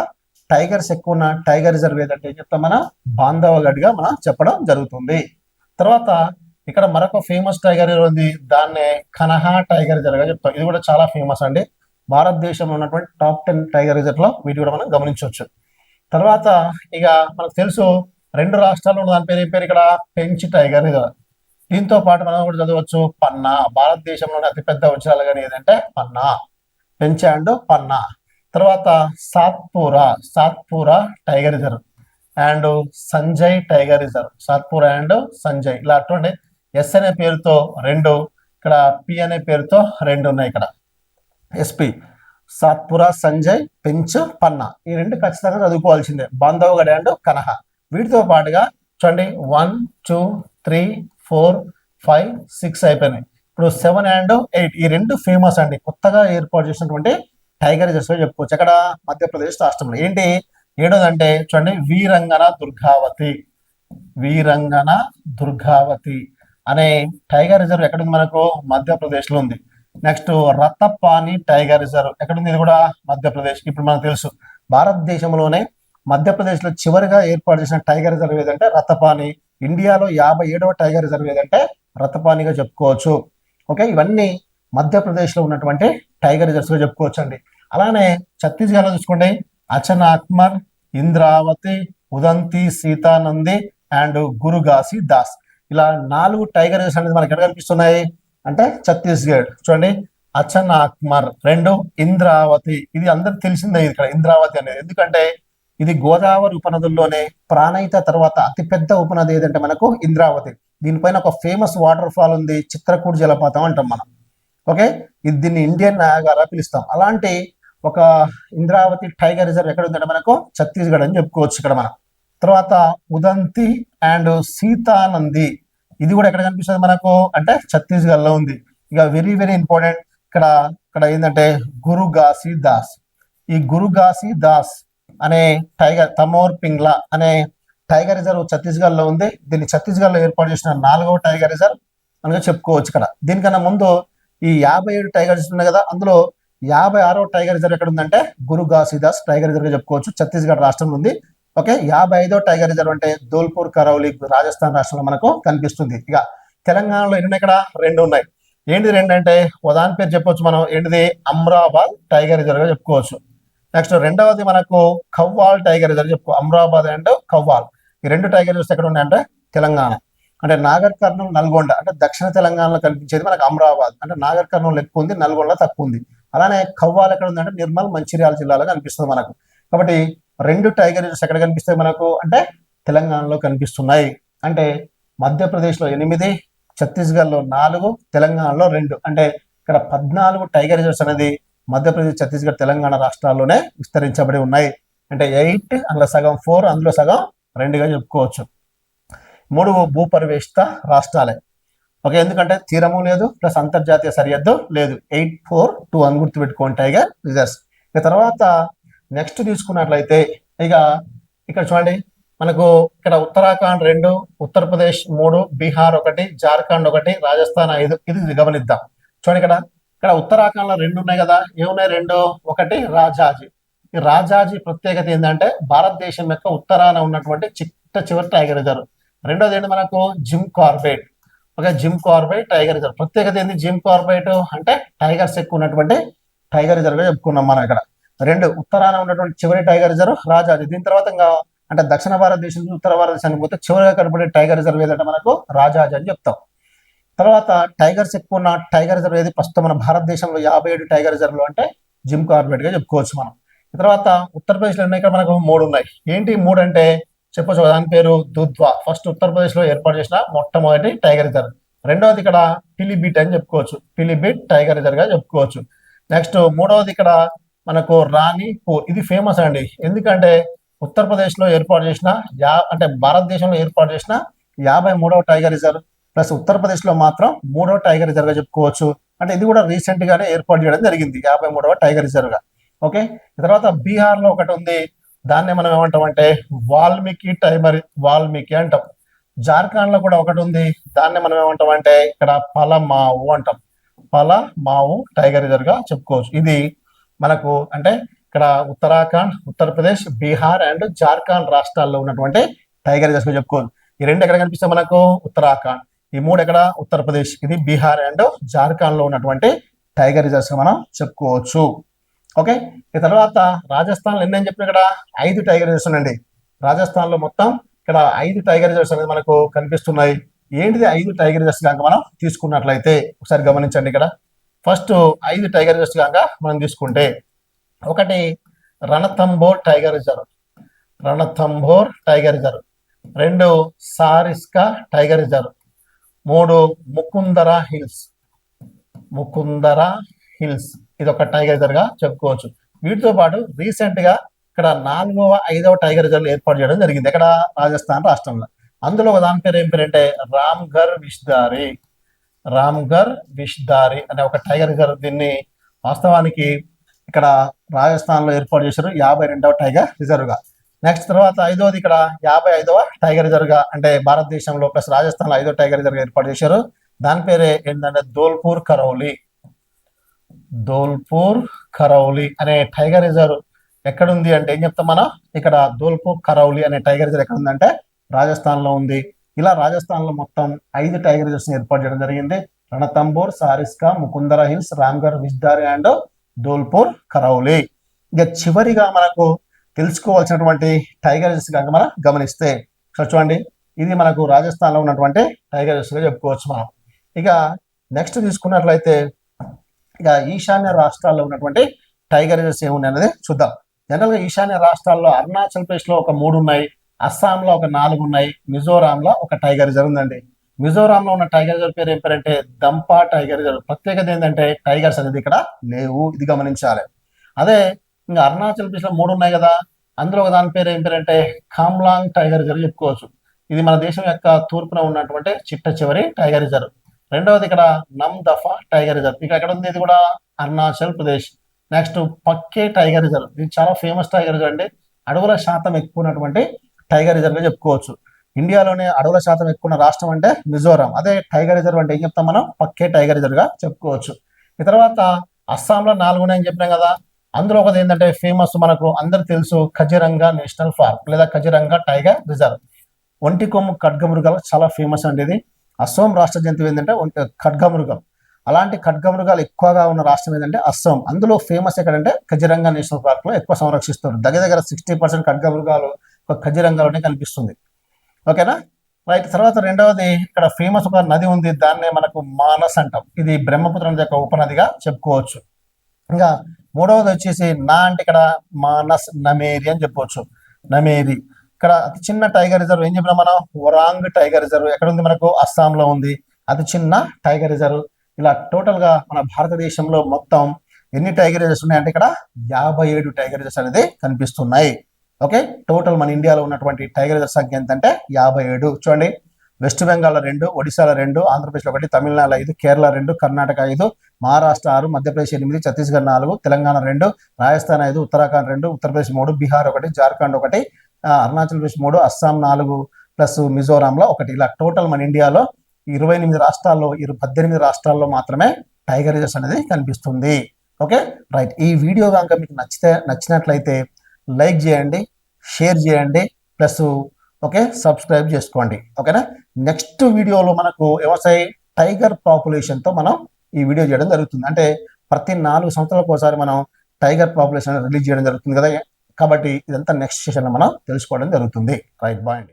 టైగర్స్ ఎక్కువ ఉన్న టైగర్ రిజర్వ్ ఏదంటే చెప్తాం మనం బాంధవఘడ్ గా మనం చెప్పడం జరుగుతుంది. తర్వాత ఇక్కడ మరొక ఫేమస్ టైగర్ రిజర్వ్ ఉంది, దాన్నే కనహా టైగర్ రిజర్వ్ గా చెప్తాం. ఇది కూడా చాలా ఫేమస్ అండి. భారతదేశంలో ఉన్నటువంటి టాప్ 10 టైగర్ రిజర్వ్ లో వీటి కూడా మనం గమనించవచ్చు. తర్వాత ఇక మనకు తెలుసు 2 రాష్ట్రాల్లో ఉన్న దాని పేరు ఏం పేరు ఇక్కడ పెంచ్ టైగర్ రిజర్వ్. దీంతో పాటు మనం కూడా చదవచ్చు పన్నా. భారతదేశంలోని అతిపెద్ద వజ్రాలు కానీ ఏదంటే పన్నా, పెంచ్ అండ్ పన్నా. తర్వాత Satpura tiger reserve and Sanjay tiger reserve. Satpura and Sanjay ఇలా అటువంటి ఎస్ అనే పేరుతో 2, ఇక్కడ పి అనే పేరుతో 2 ఉన్నాయి. ఇక్కడ ఎస్పి సాత్పురా, సంజయ్, పెంచ్, పన్నా ఈ 2 ఖచ్చితంగా చదువుకోవాల్సిందే, బాంధవగఢ్ అండ్ కనహా. వీటితో పాటుగా చూడండి 1, 2, 3, 4, 5, 6 అయిపోయినాయి. ఇప్పుడు 7 and 8 ఈ 2 ఫేమస్ అండి, కొత్తగా ఏర్పాటు చేసినటువంటి టైగర్ రిజర్వ్స్ చెప్పుకోవచ్చు. అక్కడ మధ్యప్రదేశ్ రాష్ట్రంలో. ఏంటి 7ది అంటే చూడండి వీరంగన దుర్గావతి అనే టైగర్ రిజర్వ్ ఎక్కడుంది మనకు మధ్యప్రదేశ్ లో ఉంది. నెక్స్ట్ రతపాని టైగర్ రిజర్వ్ ఎక్కడుంది, ఇది కూడా మధ్యప్రదేశ్. ఇప్పుడు మనకు తెలుసు భారతదేశంలోనే మధ్యప్రదేశ్ లో చివరిగా ఏర్పాటు చేసిన టైగర్ రిజర్వ్ ఏదంటే రతపాని. ఇండియాలో 57వ టైగర్ రిజర్వ్ ఏదంటే రతపానిగా చెప్పుకోవచ్చు. ఓకే, ఇవన్నీ మధ్యప్రదేశ్ లో ఉన్నటువంటి టైగర్ రిజర్వ్స్ గా చెప్పుకోవచ్చు అండి. అలానే ఛత్తీస్గఢ్ లో చూసుకోండి అచనాక్మర్, ఇంద్రావతి, ఉదంతి, సీతానంది అండ్ గురుగాసి దాస్ ఇలా 4 టైగర్ రిజర్వ్స్ అనేది మనకి ఎక్కడ కనిపిస్తున్నాయి అంటే ఛత్తీస్గఢ్. చూడండి అచనాక్మర్, 2 ఇంద్రావతి. ఇది అందరికి తెలిసిందే ఇక్కడ ఇంద్రావతి అనేది, ఎందుకంటే ఇది గోదావరి ఉపనదుల్లోనే ప్రాణహిత తర్వాత అతిపెద్ద ఉపనది ఏదంటే మనకు ఇంద్రావతి. దీనిపైన ఒక ఫేమస్ వాటర్ ఫాల్ ఉంది, చిత్రకూట్ జలపాతం అంటాం మనం. ఓకే, ఇది దీన్ని ఇండియన్ నయాగారా పిలుస్తాం. అలాంటి ఒక ఇంద్రావతి టైగర్ రిజర్వ్ ఎక్కడ ఉందంటే మనకు ఛత్తీస్గఢ్ అని చెప్పుకోవచ్చు ఇక్కడ మనం. తర్వాత ఉదంతి అండ్ సీతానంది ఇది కూడా ఎక్కడ కనిపిస్తుంది మనకు అంటే ఛత్తీస్గఢ్ లో ఉంది. ఇక వెరీ వెరీ ఇంపార్టెంట్ ఇక్కడ ఏంటంటే గురుగాసి దాస్. ఈ గురుగాసి దాస్ అనే టైగర్, తమోర్ పింగ్లా అనే టైగర్ రిజర్వ్ ఛత్తీస్గఢ్ లో ఉంది. దీన్ని ఛత్తీస్గఢ్ లో ఏర్పాటు చేసిన 4వ టైగర్ రిజర్వ్ అనగా చెప్పుకోవచ్చు. ఇక్కడ దీనికన్నా ముందు ఈ 57 టైగర్ రిజర్వ్ ఉన్నాయి కదా, అందులో 56వ టైగర్ రిజర్వ్ ఎక్కడ ఉందంటే గురుగాసిదాస్ టైగర్ రిజర్వ్ చెప్పుకోవచ్చు, ఛత్తీస్గఢ్ రాష్ట్రంలో ఉంది. ఓకే, 55వ టైగర్ రిజర్వ్ అంటే ధోల్పూర్ కరౌలి రాజస్థాన్ రాష్ట్రంలో మనకు కనిపిస్తుంది. ఇక తెలంగాణలో ఎన్ని ఇక్కడ 2 ఉన్నాయి. ఏంటి 2 అంటే దాని పేరు చెప్పొచ్చు మనం, ఏంటిది అమ్రాబాద్ టైగర్ రిజర్వ్ గా చెప్పుకోవచ్చు. నెక్స్ట్ రెండవది మనకు కవ్వాల్ టైగర్ రిజర్వ్ చెప్పుకో, అమ్రాబాద్ అండ్ కవ్వాల్ ఈ 2 టైగర్ రిజర్వ్స్ ఎక్కడ ఉన్నాయంటే తెలంగాణ. అంటే నాగర్ కర్నూల్, నల్గొండ అంటే దక్షిణ తెలంగాణలో కనిపించేది మనకు అమరాబాద్. అంటే నాగర్ కర్నూల్ ఎక్కువ ఉంది, నల్గొండ తక్కువ ఉంది. అలానే కవ్వాల్ ఎక్కడ ఉందంటే నిర్మల్, మంచిర్యాల జిల్లాలో కనిపిస్తుంది మనకు. కాబట్టి 2 టైగర్ రిజర్వ్స్ ఎక్కడ కనిపిస్తాయి మనకు అంటే తెలంగాణలో కనిపిస్తున్నాయి. అంటే మధ్యప్రదేశ్ లో 8, ఛత్తీస్గఢ్ లో 4, తెలంగాణలో 2 అంటే ఇక్కడ 14 టైగర్ రిజర్వ్స్ అనేది మధ్యప్రదేశ్, ఛత్తీస్గఢ్, తెలంగాణ రాష్ట్రాల్లోనే విస్తరించబడి ఉన్నాయి. అంటే 8 అందులో సగం 4 అందులో సగం 2గా చెప్పుకోవచ్చు. 3 భూపరివేష్ట రాష్ట్రాలే. ఓకే, ఎందుకంటే తీరము లేదు ప్లస్ అంతర్జాతీయ సరిహద్దు లేదు. 8, 4, 2 అని గుర్తుపెట్టుకోండి టైగర్ రిజర్వ్స్. ఇక తర్వాత నెక్స్ట్ తీసుకున్నట్లయితే ఇక ఇక్కడ చూడండి మనకు ఇక్కడ ఉత్తరాఖండ్ 2, ఉత్తరప్రదేశ్ 3, బీహార్ 1, జార్ఖండ్ 1, రాజస్థాన్ 5. ఇది గమనిద్దాం. చూడండి ఇక్కడ ఉత్తరాఖండ్ లో 2 ఉన్నాయి కదా, ఏమున్నాయి 2, 1 రాజాజీ. ఈ రాజాజీ ప్రత్యేకత ఏంటంటే భారతదేశం యొక్క ఉత్తరాన ఉన్నటువంటి చిట్ట చివరి టైగర్ రిజర్వ్. రెండోది ఏంటి మనకు Jim Corbett. Okay, Jim Corbett tiger reserve ప్రత్యేకత ఏంది? జిమ్ కార్బెట్ అంటే టైగర్స్ ఎక్కువ ఉన్నటువంటి టైగర్ రిజర్వ్ గా చెప్పుకున్నాం మనం ఇక్కడ. రెండు, ఉత్తరాన ఉన్నటువంటి చివరి టైగర్ రిజర్వ్ రాజాజీ. దీని తర్వాత ఇంకా అంటే దక్షిణ భారతదేశం నుంచి ఉత్తర భారతదేశానికి పోతే చివరిగా కనబడే టైగర్ రిజర్వ్ ఏదంటే మనకు రాజాజీ అని చెప్తాం. తర్వాత టైగర్స్ ఎక్కువ ఉన్న టైగర్ రిజర్వ్ ఏది? ప్రస్తుతం మన భారతదేశంలో 57 టైగర్ రిజర్వ్లు అంటే జిమ్ కార్బెట్ గా చెప్పుకోవచ్చు మనం. తర్వాత ఉత్తరప్రదేశ్లో ఉన్నాయి ఇక్కడ మనకు 3 ఉన్నాయి. ఏంటి 3 అంటే చెప్పొచ్చు కదా, దాని పేరు దుధ్వా. ఫస్ట్ ఉత్తరప్రదేశ్ లో ఏర్పాటు చేసిన మొట్టమొదటి టైగర్ రిజర్వ్. రెండవది ఇక్కడ పిలిభిట్ అని చెప్పుకోవచ్చు, పిలిభిట్ టైగర్ రిజర్వ్ గా చెప్పుకోవచ్చు. నెక్స్ట్ మూడవది ఇక్కడ మనకు రాణిపూర్. ఇది ఫేమస్ అండి, ఎందుకంటే ఉత్తరప్రదేశ్ లో ఏర్పాటు చేసిన అంటే భారతదేశంలో ఏర్పాటు చేసిన 53వ టైగర్ రిజర్వ్ ప్లస్ ఉత్తరప్రదేశ్ లో మాత్రం 3వ టైగర్ రిజర్వ్ గా చెప్పుకోవచ్చు. అంటే ఇది కూడా రీసెంట్ గానే ఏర్పాటు చేయడం జరిగింది 53వ టైగర్ రిజర్వ్ గా. ఓకే, తర్వాత బీహార్ లో ఒకటి ఉంది, దాన్ని మనం ఏమంటాం అంటే వాల్మీకి అంటాం. జార్ఖండ్ లో కూడా ఒకటి ఉంది, దాన్ని మనం ఏమంటాం అంటే ఇక్కడ పలమావు అంటాం. పలమావు టైగర్ రిజర్వ్ గా చెప్పుకోవచ్చు. ఇది మనకు అంటే ఇక్కడ ఉత్తరాఖండ్, ఉత్తరప్రదేశ్, బీహార్ అండ్ జార్ఖండ్ రాష్ట్రాల్లో ఉన్నటువంటి టైగర్ రిజర్వ్స్ గా చెప్పుకోవచ్చు. ఈ రెండు ఎక్కడ కనిపిస్తాయి మనకు? ఉత్తరాఖండ్. ఈ 3 ఎక్కడ? ఉత్తరప్రదేశ్. ఇది బీహార్ అండ్ జార్ఖండ్ లో ఉన్నటువంటి టైగర్ రిజర్వ్స్ గా మనం చెప్పుకోవచ్చు. ఓకే, ఈ తర్వాత రాజస్థాన్ లో ఎన్ని అని చెప్పిన ఇక్కడ 5 టైగర్ రిజర్వ్స్ ఉన్నాయండి. రాజస్థాన్ లో మొత్తం ఇక్కడ 5 టైగర్ రిజర్వ్స్ అనేది మనకు కనిపిస్తున్నాయి. ఏంటిది 5 టైగర్ రిజర్వ్స్ కనుక మనం తీసుకున్నట్లయితే ఒకసారి గమనించండి. ఇక్కడ ఫస్ట్ 5 టైగర్ రిజర్వ్స్ కనుక మనం తీసుకుంటే, ఒకటి Ranthambore tiger reserve, Ranthambore tiger reserve. 2 Sariska tiger reserve. 3 Mukundra hills, Mukundra hills. ఇది ఒక టైగర్ రిజర్వ్ గా చెప్పుకోవచ్చు. వీటితో పాటు రీసెంట్ గా ఇక్కడ 4వ 5వ టైగర్ రిజర్వ్ ఏర్పాటు చేయడం జరిగింది ఇక్కడ రాజస్థాన్ రాష్ట్రంలో. అందులో ఒక దాని పేరు ఏం పేరు అంటే రామ్ఘర్ విష్దారి, రామ్ఘర్ విష్దారి అనే ఒక టైగర్ రిజర్వ్. దీన్ని వాస్తవానికి ఇక్కడ రాజస్థాన్ లో ఏర్పాటు చేశారు 52వ టైగర్ రిజర్వ్ గా. నెక్స్ట్ తర్వాత 5వది ఇక్కడ 55వ టైగర్ రిజర్వ్ గా, అంటే భారతదేశంలో ప్లస్ రాజస్థాన్ లో 5వ టైగర్ రిజర్వ్ ఏర్పాటు చేశారు. దాని పేరే ఏంటంటే ధోల్పూర్ కరౌలి, ధోల్పూర్ కరౌలి అనే టైగర్ రిజర్వ్ ఎక్కడుంది అంటే ఏం చెప్తాం మనం? ఇక్కడ ధోల్పూర్ కరౌలి అనే టైగర్ రిజర్వ్ ఎక్కడ ఉందంటే రాజస్థాన్ లో ఉంది. ఇలా రాజస్థాన్ లో మొత్తం 5 టైగర్ రిజర్వ్స్ ఏర్పాటు చేయడం జరిగింది. Ranthambore, Sariska, Mukundra hills, Ramgarh Vishdhari and Dholpur Karauli. ఇక చివరిగా మనకు తెలుసుకోవాల్సినటువంటి టైగర్ రిజర్వ్స్ కనుక మనం గమనిస్తే చూడండి, ఇది మనకు రాజస్థాన్ లో ఉన్నటువంటి టైగర్ రిజర్వ్స్ గా చెప్పుకోవచ్చు మనం. ఇక నెక్స్ట్ తీసుకున్నట్లయితే ఇక ఈశాన్య రాష్ట్రాల్లో ఉన్నటువంటి టైగర్ రిజర్వ్స్ ఏమున్నాయి అనేది చూద్దాం. జనరల్ గా ఈశాన్య రాష్ట్రాల్లో అరుణాచల్ ప్రదేశ్ లో ఒక 3 ఉన్నాయి, అస్సాం లో ఒక 4 ఉన్నాయి, మిజోరాం లో ఒక టైగర్ రిజర్వ్ ఉందండి. మిజోరాం లో ఉన్న టైగర్ రిజర్వ్ పేరు ఏం పేరంటే దంపా టైగర్ రిజర్వ్. ప్రత్యేకత ఏంటంటే టైగర్స్ అనేది ఇక్కడ లేవు, ఇది గమనించాలి. అదే ఇంకా అరుణాచల్ ప్రదేశ్ లో 3 ఉన్నాయి కదా, అందులో ఒక దాని పేరు ఏం పేరంటే కామ్లాంగ్ టైగర్ రిజర్వ్ చెప్పుకోవచ్చు. ఇది మన దేశం యొక్క తూర్పున ఉన్నటువంటి చిట్ట చివరి టైగర్ రిజర్వ్. రెండవది ఇక్కడ నమ్దఫా టైగర్ రిజర్వ్, ఇక ఎక్కడ ఉంది? ఇది కూడా Arunachal Pradesh. Next Pakke tiger reserve, ఇది చాలా ఫేమస్ టైగర్ రిజర్వ్ అండి. అడవుల శాతం ఎక్కువ ఉన్నటువంటి టైగర్ రిజర్వ్ గా చెప్పుకోవచ్చు. ఇండియాలోనే అడవుల శాతం ఎక్కువ ఉన్న రాష్ట్రం అంటే మిజోరాం. అదే టైగర్ రిజర్వ్ అంటే ఏం చెప్తాం మనం? పక్కే టైగర్ రిజర్వ్ గా చెప్పుకోవచ్చు. ఈ తర్వాత అస్సాంలో 4 ఉన్నాయని చెప్పినాం కదా, అందులో ఒకటి ఏంటంటే ఫేమస్ మనకు అందరు తెలుసు ఖజిరంగా నేషనల్ పార్క్ లేదా ఖజిరంగా టైగర్ రిజర్వ్. ఒంటి కొమ్ము ఖడ్గమృగాలు చాలా ఫేమస్ అండి. ఇది అస్సాం రాష్ట్ర జంతువు ఏంటంటే ఖడ్గమృగం. అలాంటి ఖడ్గమృగాలు ఎక్కువగా ఉన్న రాష్ట్రం ఏంటంటే అస్సాం. అందులో ఫేమస్ ఎక్కడంటే ఖజిరంగా నేషనల్ పార్క్ లో ఎక్కువ సంరక్షిస్తారు. దగ్గర 60% ఖడ్గమృగాలు ఖజిరంగాలోనే కనిపిస్తుంది. ఓకేనా, రైట్. తర్వాత రెండవది ఇక్కడ ఫేమస్ ఒక నది ఉంది, దాన్నే మనకు మానస్ అంటాం. ఇది బ్రహ్మపుత్ర నది యొక్క ఉపనదిగా చెప్పుకోవచ్చు. ఇంకా మూడవది వచ్చేసి నా అంటే ఇక్కడ మానస్ నమేరి అని చెప్పవచ్చు. నమేరి ఇక్కడ అతి చిన్న టైగర్ రిజర్వ్ ఏం చెప్పినా మనం? ఒరాంగ్ టైగర్ రిజర్వ్ ఎక్కడ ఉంది మనకు? అస్సాంలో ఉంది, అతి చిన్న టైగర్ రిజర్వ్. ఇలా టోటల్ గా మన భారతదేశంలో మొత్తం ఎన్ని టైగర్ రిజర్వ్స్ ఉన్నాయంటే ఇక్కడ 57 టైగర్ రిజర్వ్స్ అనేది కనిపిస్తున్నాయి. ఓకే, టోటల్ మన ఇండియాలో ఉన్నటువంటి టైగర్ రిజర్వ్ సంఖ్య ఎంత అంటే 57. చూడండి, వెస్ట్ బెంగాల్ 2, ఒడిశాలో 2, ఆంధ్రప్రదేశ్ 1, తమిళనాడు 5, కేరళ 2, కర్ణాటక 5, మహారాష్ట్ర 6, మధ్యప్రదేశ్ 8, ఛత్తీస్గఢ్ 4, తెలంగాణ 2, రాజస్థాన్ 5, ఉత్తరాఖండ్ 2, ఉత్తరప్రదేశ్ 3, బీహార్ 1, జార్ఖండ్ 1, అరుణాచల్ ప్రదేశ్ 3, అస్సాం 4 ప్లస్ మిజోరాంలో 1. ఇలా టోటల్ మన ఇండియాలో 28 రాష్ట్రాల్లో 18 రాష్ట్రాల్లో మాత్రమే టైగర్ రిజర్వ్స్ అనేది కనిపిస్తుంది. Okay, right. ఈ వీడియో కనుక మీకు నచ్చినట్లయితే లైక్ చేయండి, షేర్ చేయండి, ప్లస్ ఓకే సబ్స్క్రైబ్ చేసుకోండి. ఓకేనా. నెక్స్ట్ వీడియోలో మనకు వ్యవసాయ టైగర్ పాపులేషన్తో మనం ఈ వీడియో చేయడం జరుగుతుంది. అంటే ప్రతి 4 సంవత్సరాలకు ఒకసారి మనం టైగర్ పాపులేషన్ రిలీజ్ చేయడం జరుగుతుంది కదా. కాబట్టి ఇదంతా నెక్స్ట్ సెషన్లో మనం తెలుసుకోవడం జరుగుతుంది. రైట్, బాయ్ అండి.